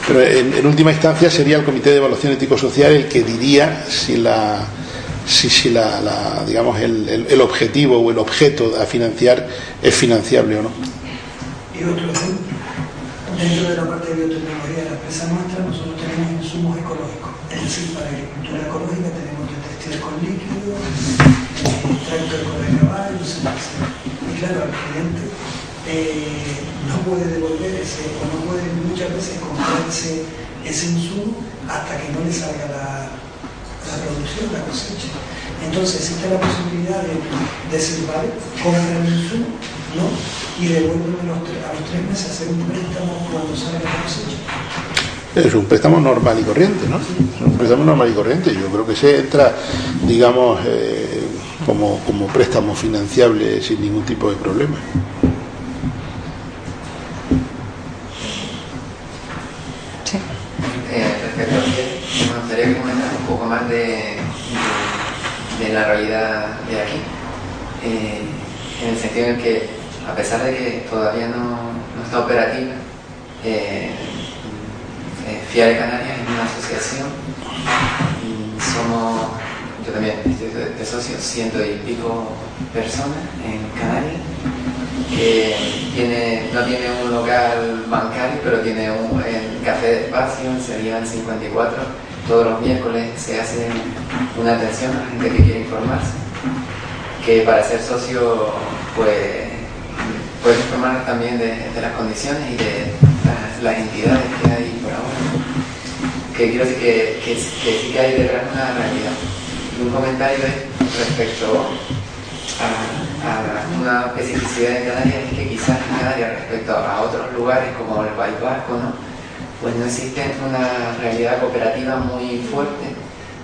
Pero en última instancia sería el Comité de Evaluación Ético-Social el que diría si digamos el objetivo o el objeto a financiar es financiable o no. Y otro ejemplo, dentro de la parte de biotecnología de la empresa nuestra, nosotros tenemos insumos ecológicos, es decir, para agricultura ecológica tenemos detección con líquido, tracto de correcaballo, etc. Y claro, al cliente no puede devolver o no puede muchas veces comprar ese insumo hasta que no le salga la producción, la cosecha. Entonces existe la posibilidad de decir, vale, compra el insumo, ¿no? Y devuélveme a los 3 meses, hacer un préstamo cuando salga la cosecha. Es un préstamo normal y corriente, ¿no? Es un préstamo normal y corriente. Yo creo que se entra, digamos, como préstamo financiable sin ningún tipo de problema. Respecto a usted, me gustaría comentar un poco más de la realidad de aquí, en el sentido en que, a pesar de que todavía no está operativa, FIARE Canarias es una asociación y yo también estoy de socio, 100 y pico personas en Canarias, que no tiene un local bancario, pero tiene el café de espacio, serían 54. Todos los miércoles se hace una atención a la gente que quiere informarse, que para ser socio pues puede informar también de las condiciones y de las entidades que hay por ahora, que quiero decir que sí que hay detrás una realidad. Y un comentario es respecto a una especificidad de Canarias, es que quizás en Canarias respecto a otros lugares como el País Vasco, ¿no? Pues no existe una realidad cooperativa muy fuerte,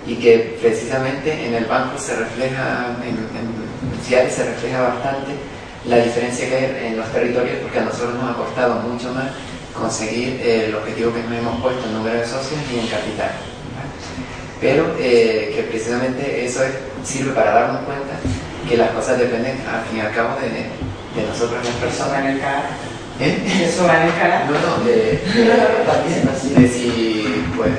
y que precisamente en el banco se refleja, en FIARE se refleja bastante la diferencia que hay en los territorios, porque a nosotros nos ha costado mucho más conseguir el objetivo que nos hemos puesto en número de socios y en capital, ¿vale? Pero que precisamente eso sirve para darnos cuenta que las cosas dependen al fin y al cabo de nosotros las personas. En el canal. Eso va en el canal. De si pues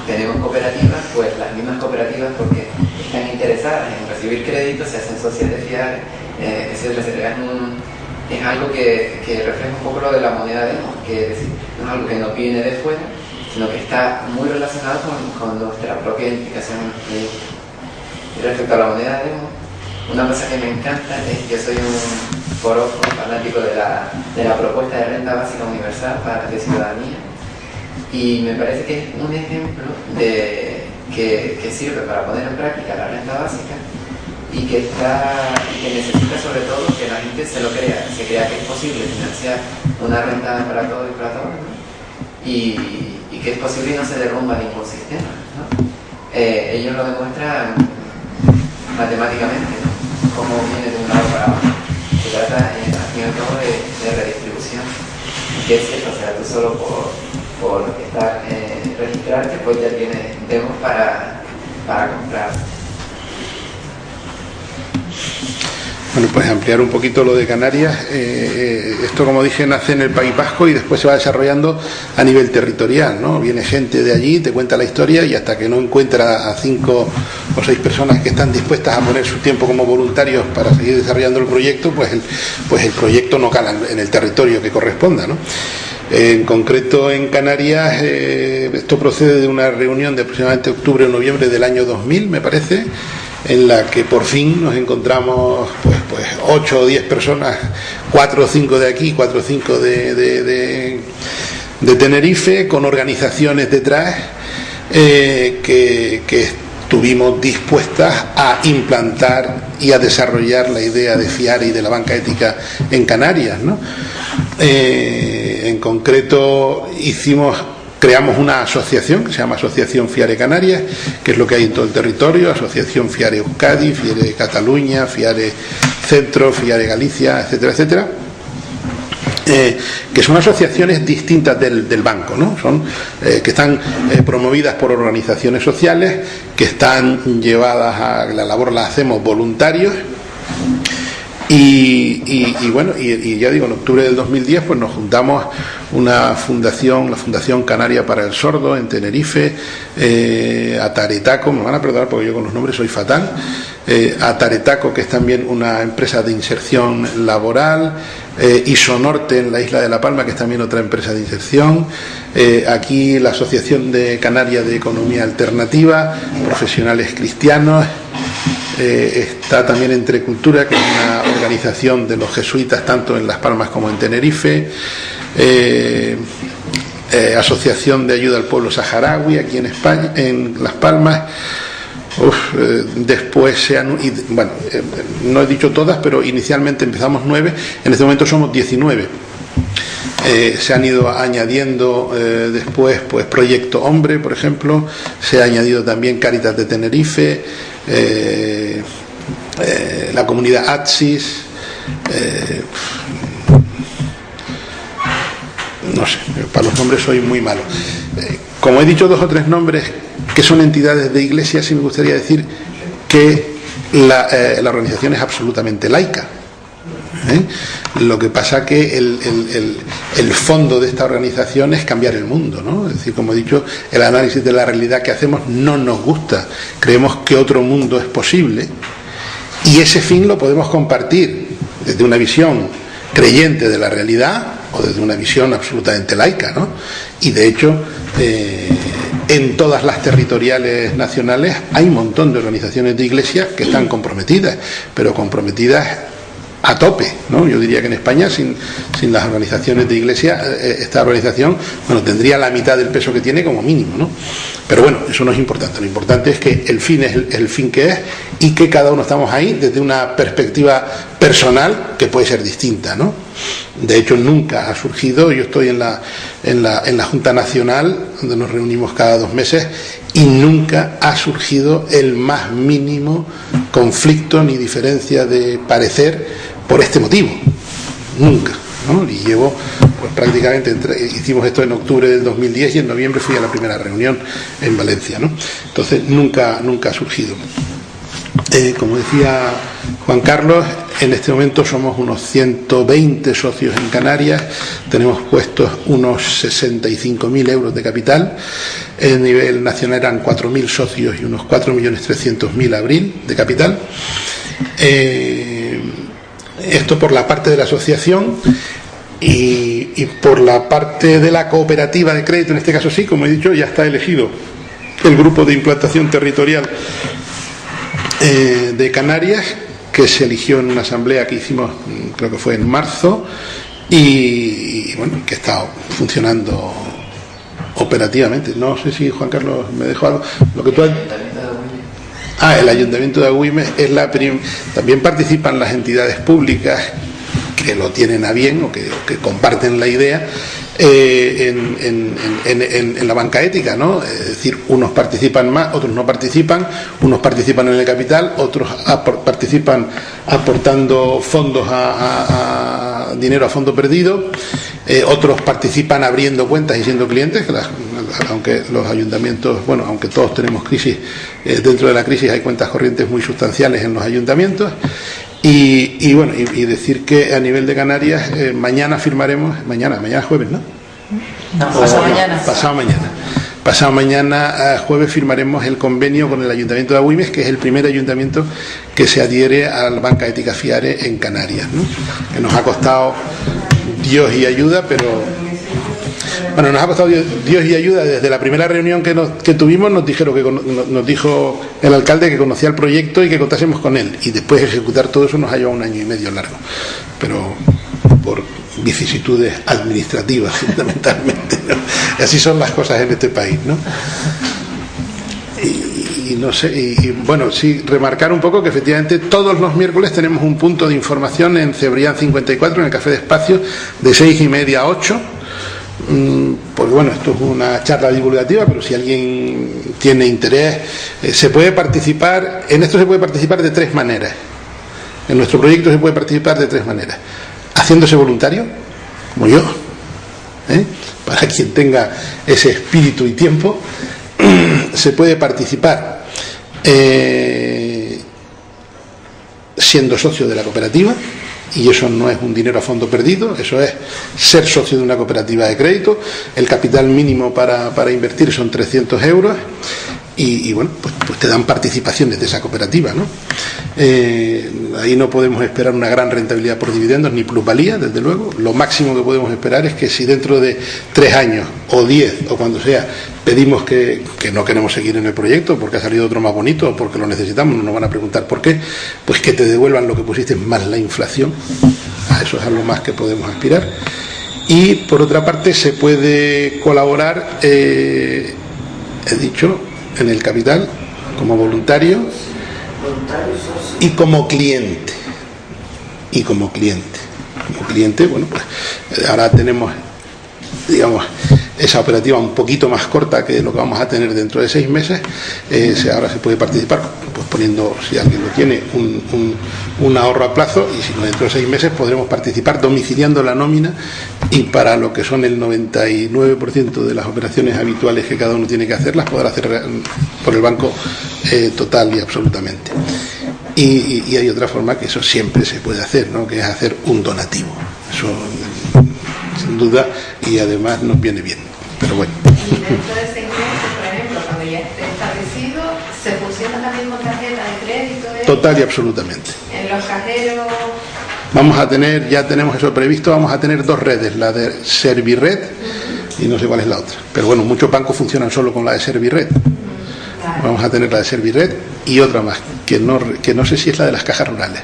tenemos cooperativas, pues las mismas cooperativas, porque están interesadas en recibir créditos, se hacen socias de FIARE, etcétera, etcétera. Es algo que refleja un poco lo de la moneda demo, que es decir, no es algo que no viene de fuera, sino que está muy relacionado con nuestra propia implicación en los proyectos. Y respecto a la moneda demo, una cosa que me encanta es que yo soy un fanático de la propuesta de renta básica universal de ciudadanía, y me parece que es un ejemplo que sirve para poner en práctica la renta básica, y que necesita sobre todo que la gente se crea que es posible financiar una renta para todos y para todas, ¿no? Y que es posible y no se derrumba ningún sistema, ¿no? Ellos lo demuestran matemáticamente, ¿no? Cómo viene de un lado para otro. Se trata, al fin y al cabo, de redistribución. Que es cierto, o sea, tú solo por registrarte, pues ya tienes demos para comprar. Bueno, pues ampliar un poquito lo de Canarias. Esto, como dije, nace en el País Vasco y después se va desarrollando a nivel territorial, ¿no? Viene gente de allí, te cuenta la historia, y hasta que no encuentra a 5 o 6 personas que están dispuestas a poner su tiempo como voluntarios para seguir desarrollando el proyecto, pues el proyecto no cala en el territorio que corresponda, ¿no? En concreto, en Canarias, esto procede de una reunión de aproximadamente octubre o noviembre del año 2000, me parece, en la que por fin nos encontramos pues 8 o 10 personas, 4 o 5 de aquí, 4 o 5 de de Tenerife, con organizaciones detrás que estuvimos dispuestas a implantar y a desarrollar la idea de FIARE y de la banca ética en Canarias, ¿no? En concreto creamos una asociación que se llama Asociación FIARE Canarias, que es lo que hay en todo el territorio, Asociación FIARE Euskadi, FIARE Cataluña, FIARE Centro, FIARE Galicia, etcétera, etcétera, que son asociaciones distintas del banco, ¿no? Son que están promovidas por organizaciones sociales, que están llevadas a la labor, la hacemos voluntarios. Y bueno, y ya digo, en octubre del 2010 pues nos juntamos una fundación, la Fundación Canaria para el Sordo en Tenerife, Ataretaco, me van a perdonar porque yo con los nombres soy fatal, Ataretaco, que es también una empresa de inserción laboral, Isonorte en la isla de La Palma, que es también otra empresa de inserción, aquí la Asociación de Canarias de Economía Alternativa, Profesionales Cristianos, está también Entre Cultura, que es una organización de los jesuitas tanto en Las Palmas como en Tenerife, Asociación de Ayuda al Pueblo Saharaui aquí en España, en Las Palmas. Después no he dicho todas, pero inicialmente empezamos 9, en este momento somos 19. Se han ido añadiendo después pues Proyecto Hombre, por ejemplo, se ha añadido también Cáritas de Tenerife, la comunidad ATSIS, no sé, para los nombres soy muy malo. Como he dicho 2 o 3 nombres que son entidades de iglesia, sí me gustaría decir que la organización es absolutamente laica. Lo que pasa que el fondo de esta organización es cambiar el mundo, ¿no? Es decir, como he dicho, el análisis de la realidad que hacemos no nos gusta, creemos que otro mundo es posible y ese fin lo podemos compartir desde una visión creyente de la realidad o desde una visión absolutamente laica, ¿no? Y de hecho en todas las territoriales nacionales hay un montón de organizaciones de iglesias que están comprometidas, pero comprometidas a tope, ¿no? Yo diría que en España sin las organizaciones de iglesia esta organización tendría la mitad del peso que tiene como mínimo, ¿no? Pero bueno, eso no es importante, lo importante es que el fin es el fin que es y que cada uno estamos ahí desde una perspectiva personal que puede ser distinta, ¿no? De hecho nunca ha surgido, yo estoy en la Junta Nacional donde nos reunimos cada 2 meses y nunca ha surgido el más mínimo conflicto ni diferencia de parecer por este motivo, nunca, ¿no? Y llevo pues prácticamente hicimos esto en octubre del 2010 y en noviembre fui a la primera reunión en Valencia, ¿no? Entonces nunca ha surgido. Como decía Juan Carlos, en este momento somos unos 120 socios en Canarias, tenemos puestos unos 65.000 euros de capital, a nivel nacional eran 4.000 socios y unos 4.300.000 abril de capital. Esto por la parte de la asociación y por la parte de la cooperativa de crédito, en este caso sí, como he dicho, ya está elegido el grupo de implantación territorial de Canarias, que se eligió en una asamblea que hicimos, creo que fue en marzo, y bueno, que está funcionando operativamente. No sé si Juan Carlos me dejó algo. Lo que tú has... el Ayuntamiento de Agüimes es también participan las entidades públicas que lo tienen a bien o que comparten la idea en la banca ética, ¿no? Es decir, unos participan más, otros no participan, unos participan en el capital, otros participan aportando fondos a dinero a fondo perdido, otros participan abriendo cuentas y siendo clientes, aunque los ayuntamientos, aunque todos tenemos crisis, dentro de la crisis hay cuentas corrientes muy sustanciales en los ayuntamientos. Y decir que a nivel de Canarias mañana firmaremos, mañana jueves, ¿no? Pasado mañana jueves firmaremos el convenio con el Ayuntamiento de Agüimes, que es el primer ayuntamiento que se adhiere a la banca ética FIARE en Canarias, ¿no? Que nos ha costado Dios y ayuda, pero nos ha costado Dios y ayuda. Desde la primera reunión que tuvimos nos dijo el alcalde que conocía el proyecto y que contásemos con él, y después ejecutar todo eso nos ha llevado 1 año y medio largo, pero vicisitudes administrativas fundamentalmente, ¿no? Y así son las cosas en este país, ¿no? Y no sé, y bueno, sí, remarcar un poco que efectivamente todos los miércoles tenemos un punto de información en Cebrián 54, en el Café de Espacio, de 6:30 a 8. Pues bueno, esto es una charla divulgativa, pero si alguien tiene interés, se puede participar. En esto se puede participar de tres maneras. En nuestro proyecto se puede participar de tres maneras: haciéndose voluntario, como yo, para quien tenga ese espíritu y tiempo. Se puede participar siendo socio de la cooperativa, y eso no es un dinero a fondo perdido, eso es ser socio de una cooperativa de crédito. El capital mínimo para invertir son 300 euros y bueno, pues te dan participaciones de esa cooperativa, ¿no? Ahí no podemos esperar una gran rentabilidad por dividendos ni plusvalía, desde luego. Lo máximo que podemos esperar es que si dentro de 3 años o 10 o cuando sea pedimos que no queremos seguir en el proyecto porque ha salido otro más bonito o porque lo necesitamos, no nos van a preguntar por qué, pues que te devuelvan lo que pusiste más la inflación. A eso es a lo más que podemos aspirar. Y por otra parte se puede colaborar, he dicho, en el capital como voluntario y como cliente. Como cliente, bueno, pues ahora tenemos, digamos, esa operativa un poquito más corta que lo que vamos a tener dentro de 6 meses. Ahora se puede participar pues poniendo, si alguien lo tiene, un ahorro a plazo, y si no, dentro de 6 meses podremos participar domiciliando la nómina, y para lo que son el 99% de las operaciones habituales que cada uno tiene que hacer, las podrá hacer por el banco total y absolutamente. Y hay otra forma que eso siempre se puede hacer, ¿no? Que es hacer un donativo. Eso sin duda, y además nos viene bien. Pero bueno. Y dentro de 6 meses, por ejemplo, cuando ya esté establecido, ¿se funciona también con tarjeta de crédito? Total y absolutamente. En los cajeros. Vamos a tener, ya tenemos eso previsto, vamos a tener 2 redes, la de Servired y no sé cuál es la otra. Pero bueno, muchos bancos funcionan solo con la de Servired. Vamos a tener la de Servired y otra más, que no sé si es la de las cajas rurales.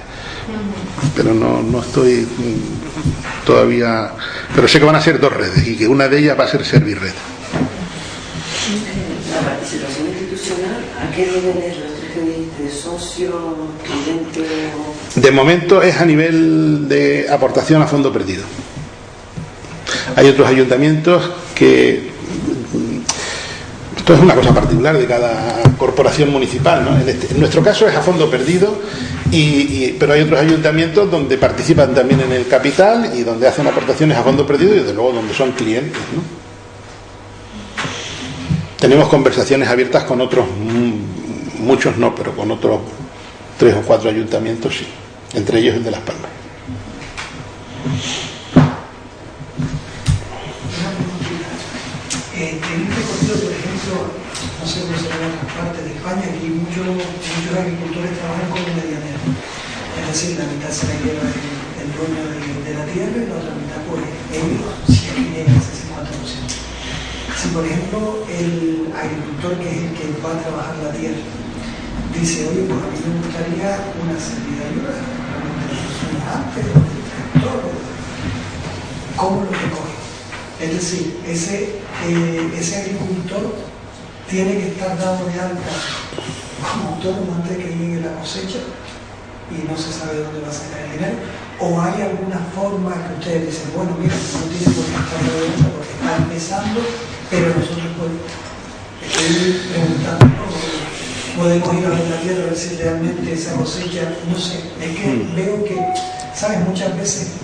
Pero no estoy todavía, pero sé que van a ser 2 redes y que una de ellas va a ser Servired. La participación institucional, ¿a qué nivel es de socio, cliente o...? De momento es a nivel de aportación a fondo perdido. Hay otros ayuntamientos que... Esto es una cosa particular de cada corporación municipal, ¿no? En nuestro caso es a fondo perdido, pero hay otros ayuntamientos donde participan también en el capital y donde hacen aportaciones a fondo perdido y desde luego donde son clientes, ¿no? Tenemos conversaciones abiertas con otros, muchos no, pero con otros 3 o 4 ayuntamientos sí, entre ellos el de Las Palmas. Teniendo contigo, por ejemplo, no sé cómo se llama en otras partes de España, aquí muchos agricultores trabajan con medianero. Es decir, la mitad se la lleva el dueño de la tierra y la otra mitad, pues ellos, si aquí llega ese 50%. Si, por ejemplo, el agricultor, que es el que va a trabajar la tierra, dice, oye, pues a mí me gustaría una servidumbre, realmente antes, ¿cómo lo recoge? Es decir, ese agricultor tiene que estar dado de alta como autónomo antes de que llegue la cosecha y no se sabe dónde va a sacar el dinero. ¿O hay alguna forma que ustedes dicen, bueno, mira, no tiene por qué estar dado de alta porque está empezando, pero nosotros podemos? Estoy preguntando, podemos ir a ver la tierra a ver si realmente esa cosecha, no sé, es que veo que, ¿sabes? Muchas veces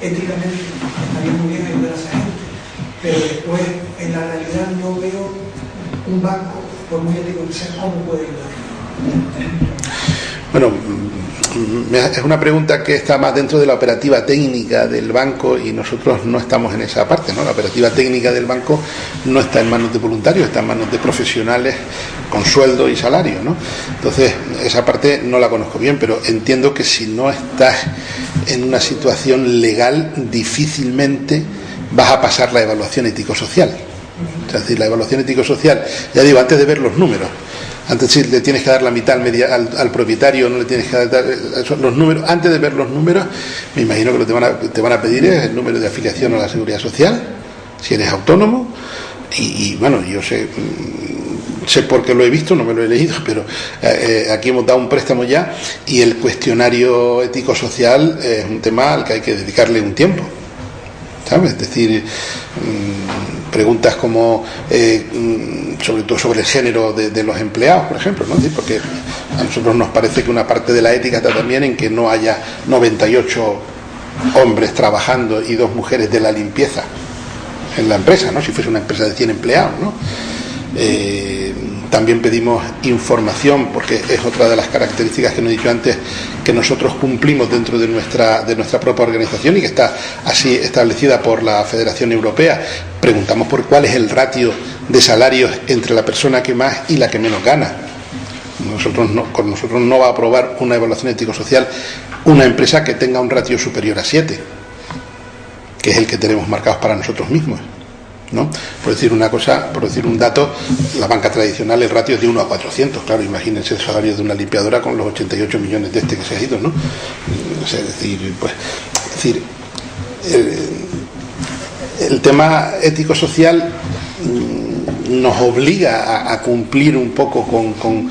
éticamente estaría muy bien ayudar a esa gente, pero después en la realidad no veo un banco, por muy ético que sea, cómo puede ayudar. Bueno, es una pregunta que está más dentro de la operativa técnica del banco y nosotros no estamos en esa parte, ¿no? La operativa técnica del banco no está en manos de voluntarios, está en manos de profesionales con sueldo y salario, ¿no? Entonces, esa parte no la conozco bien, pero entiendo que si no estás en una situación legal, difícilmente vas a pasar la evaluación ético-social. Es decir, la evaluación ético-social, ya digo, antes de ver los números, Antes sí le tienes que dar la mitad al propietario, no le tienes que dar los números. Antes de ver los números, me imagino que lo que te van a pedir es el número de afiliación a la Seguridad Social, si eres autónomo. Y bueno, yo sé porque lo he visto, no me lo he leído, pero aquí hemos dado un préstamo ya, y el cuestionario ético-social es un tema al que hay que dedicarle un tiempo, ¿sabes? Es decir, preguntas como sobre todo sobre el género de los empleados, por ejemplo, ¿no? Porque a nosotros nos parece que una parte de la ética está también en que no haya 98 hombres trabajando y 2 mujeres de la limpieza en la empresa, ¿no? Si fuese una empresa de 100 empleados, ¿no? También pedimos información, porque es otra de las características que no he dicho antes, que nosotros cumplimos dentro de nuestra propia organización y que está así establecida por la Federación Europea. Preguntamos por cuál es el ratio de salarios entre la persona que más y la que menos gana. Con nosotros no va a aprobar una evaluación ético-social una empresa que tenga un ratio superior a 7, que es el que tenemos marcados para nosotros mismos, ¿no? Por decir una cosa, por decir un dato, la banca tradicional el ratio es de 1 a 400, claro, imagínense el salario de una limpiadora con los 88 millones de que se ha ido, ¿no? Es decir, el tema ético-social nos obliga a cumplir un poco con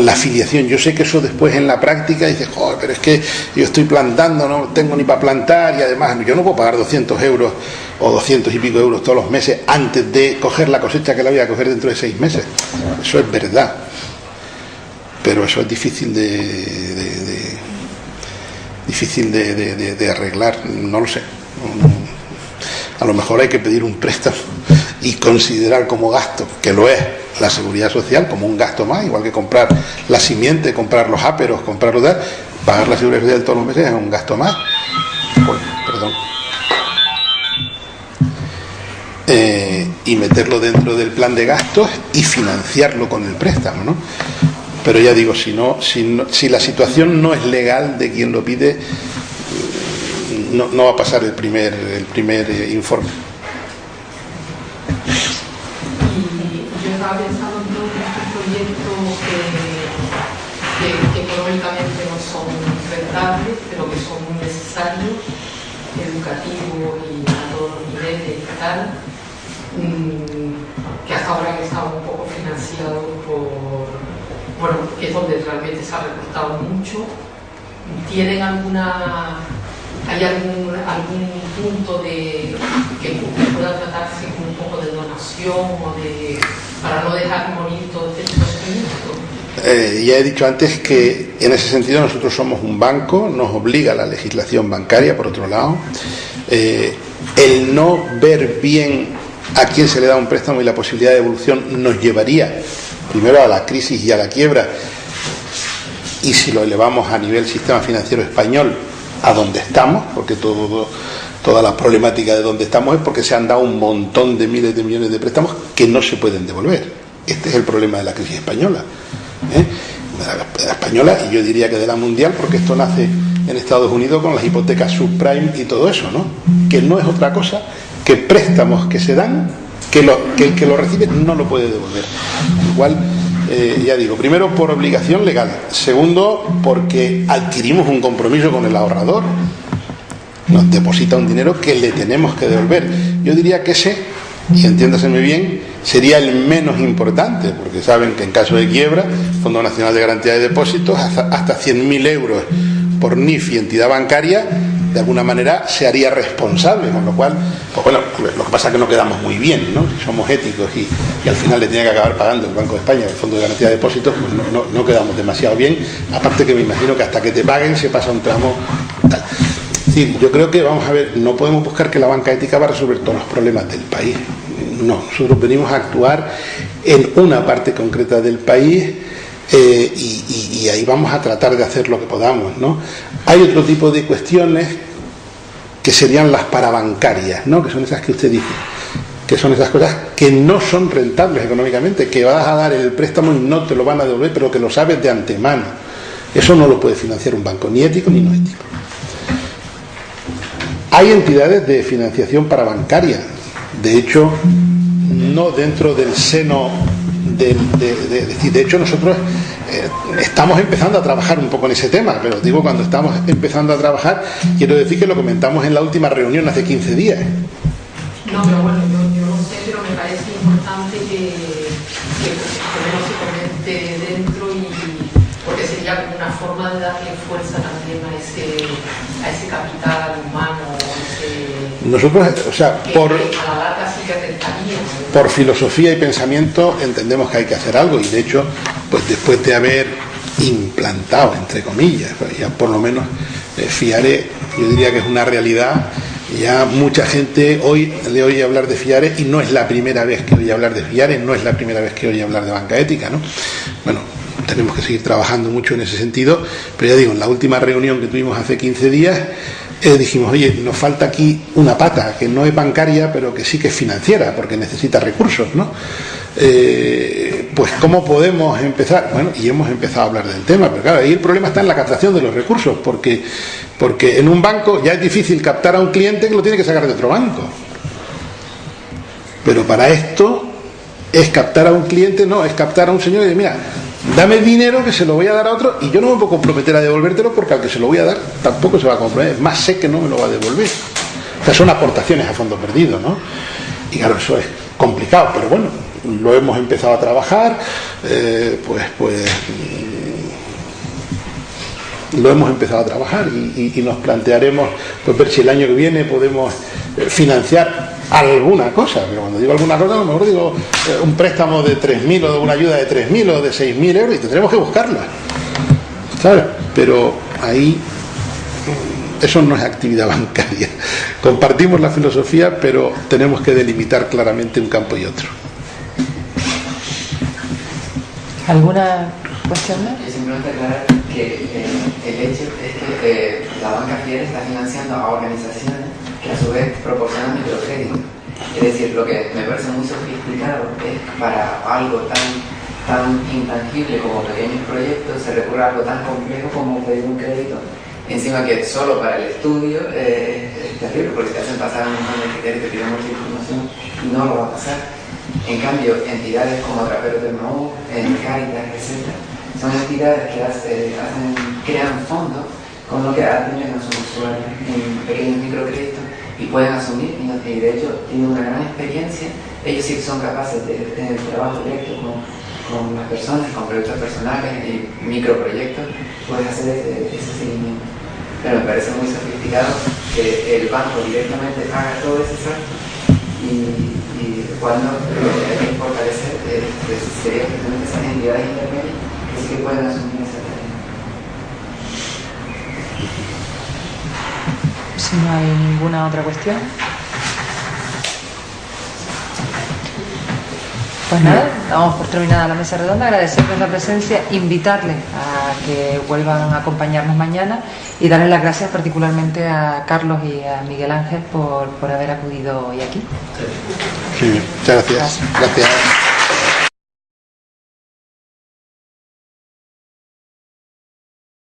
la afiliación. Yo sé que eso después en la práctica dices, joder, pero es que yo estoy plantando, no tengo ni para plantar, y además yo no puedo pagar 200 euros o 200 y pico euros todos los meses antes de coger la cosecha que la voy a coger dentro de 6 meses. Eso es verdad, pero eso es difícil de arreglar, no lo sé. A lo mejor hay que pedir un préstamo y considerar como gasto, que lo es, la seguridad social como un gasto más, igual que comprar la simiente, comprar los áperos, pagar la seguridad social todos los meses es un gasto más. Perdón. Y meterlo dentro del plan de gastos y financiarlo con el préstamo, ¿no? Pero ya digo, si la situación no es legal de quien lo pide, no va a pasar el primer informe. Yo estaba pensando en todos estos proyectos que económicamente no son rentables, pero que son muy necesarios, educativos y a todos los niveles y tal, que hasta ahora han estado un poco financiados que es donde realmente se ha recortado mucho. ¿Tienen hay algún punto que pueda tratarse con un poco de donación para no dejar morir todo este procedimiento? Ya he dicho antes que en ese sentido nosotros somos un banco, nos obliga la legislación bancaria, por otro lado. El no ver bien a quién se le da un préstamo y la posibilidad de devolución nos llevaría primero a la crisis y a la quiebra, y si lo elevamos a nivel sistema financiero español, a donde estamos, porque toda la problemática de donde estamos es porque se han dado un montón de miles de millones de préstamos que no se pueden devolver. Este es el problema de la crisis española, de la española, y yo diría que de la mundial, porque esto nace en Estados Unidos con las hipotecas subprime y todo eso, ¿no? Que no es otra cosa que préstamos que se dan, que el que lo recibe no lo puede devolver. Igual, ya digo, primero por obligación legal, segundo porque adquirimos un compromiso con el ahorrador, nos deposita un dinero que le tenemos que devolver. Yo diría que ese, y entiéndaseme bien, sería el menos importante, porque saben que en caso de quiebra, Fondo Nacional de Garantía de Depósitos, hasta 100.000 euros por NIF y entidad bancaria, de alguna manera se haría responsable, con lo cual, pues bueno, lo que pasa es que no quedamos muy bien, ¿no? Si somos éticos y al final le tenía que acabar pagando el Banco de España, el Fondo de Garantía de Depósitos, pues no quedamos demasiado bien, aparte que me imagino que hasta que te paguen se pasa un tramo tal. Sí, yo creo que, vamos a ver, no podemos buscar que la banca ética va a resolver todos los problemas del país. No, nosotros venimos a actuar en una parte concreta del país, y ahí vamos a tratar de hacer lo que podamos, ¿no? Hay otro tipo de cuestiones que serían las parabancarias, ¿no? Que son esas que usted dice, que son esas cosas que no son rentables económicamente, que vas a dar el préstamo y no te lo van a devolver, pero que lo sabes de antemano. Eso no lo puede financiar un banco, ni ético ni no ético. Hay entidades de financiación parabancaria, de hecho, no dentro del seno de hecho nosotros estamos empezando a trabajar un poco en ese tema, pero digo, cuando estamos empezando a trabajar, quiero decir que lo comentamos en la última reunión hace 15 días. No, pero bueno, yo no sé, pero me parece importante que no se comente dentro, porque sería como una forma de darle fuerza también a ese capital humano, nosotros, o sea, que a la larga sí que afectaría, ¿no? Por filosofía y pensamiento entendemos que hay que hacer algo, y de hecho, pues después de haber implantado, entre comillas, pues ya por lo menos FIARE, yo diría que es una realidad. Ya mucha gente hoy le oye hablar de FIARE, y no es la primera vez que oye hablar de FIARE, no es la primera vez que oye hablar de banca ética, ¿no? Bueno, tenemos que seguir trabajando mucho en ese sentido, pero ya digo, en la última reunión que tuvimos hace 15 días, dijimos, oye, nos falta aquí una pata, que no es bancaria, pero que sí que es financiera, porque necesita recursos, ¿no? Pues ¿cómo podemos empezar? Bueno, y hemos empezado a hablar del tema, pero claro, ahí el problema está en la captación de los recursos, porque en un banco ya es difícil captar a un cliente que lo tiene que sacar de otro banco. Pero para esto es captar a un cliente, no, es captar a un señor y decir, mira, dame dinero que se lo voy a dar a otro, y yo no me puedo comprometer a devolvértelo, porque al que se lo voy a dar tampoco se va a comprometer, más sé que no me lo va a devolver. O sea, son aportaciones a fondo perdido, ¿no? Y claro, eso es complicado, pero bueno, lo hemos empezado a trabajar, lo hemos empezado a trabajar, y nos plantearemos pues ver si el año que viene podemos financiar alguna cosa, pero cuando digo alguna cosa a lo mejor digo un préstamo de 3.000 o de una ayuda de 3.000 o de 6.000 euros, y tendremos que buscarla, ¿sabes? Pero ahí eso no es actividad bancaria. Compartimos la filosofía, pero tenemos que delimitar claramente un campo y otro. ¿Alguna cuestión más? Yo simplemente aclarar que el hecho es que la banca FIARE está financiando a organizaciones que a su vez proporcionan microcréditos. Es decir, lo que me parece muy sofisticado es para algo tan intangible como pequeños proyectos se recurre a algo tan complejo como pedir un crédito. Encima que solo para el estudio es terrible, porque te hacen pasar un montón de criterios, te piden mucha información y no lo va a pasar. En cambio, entidades como Traperos del Maú, Cáritas, etc., son entidades que crean fondos con lo que atienden a sus usuarios en pequeños microcréditos y pueden asumir, y de hecho tienen una gran experiencia. Ellos sí son capaces de tener trabajo directo con las personas, con proyectos personales y microproyectos, puedes hacer ese seguimiento. Pero me parece muy sofisticado que el banco directamente haga todo ese salto, y cuando lo que hay que fortalecer sería justamente esas entidades intermedias que sí que pueden asumir esa tarea. Si no hay ninguna otra cuestión, pues nada, damos por terminada la mesa redonda, agradecerles la presencia, invitarles a que vuelvan a acompañarnos mañana, y darles las gracias particularmente a Carlos y a Miguel Ángel por haber acudido hoy aquí. Sí, muchas gracias. Gracias.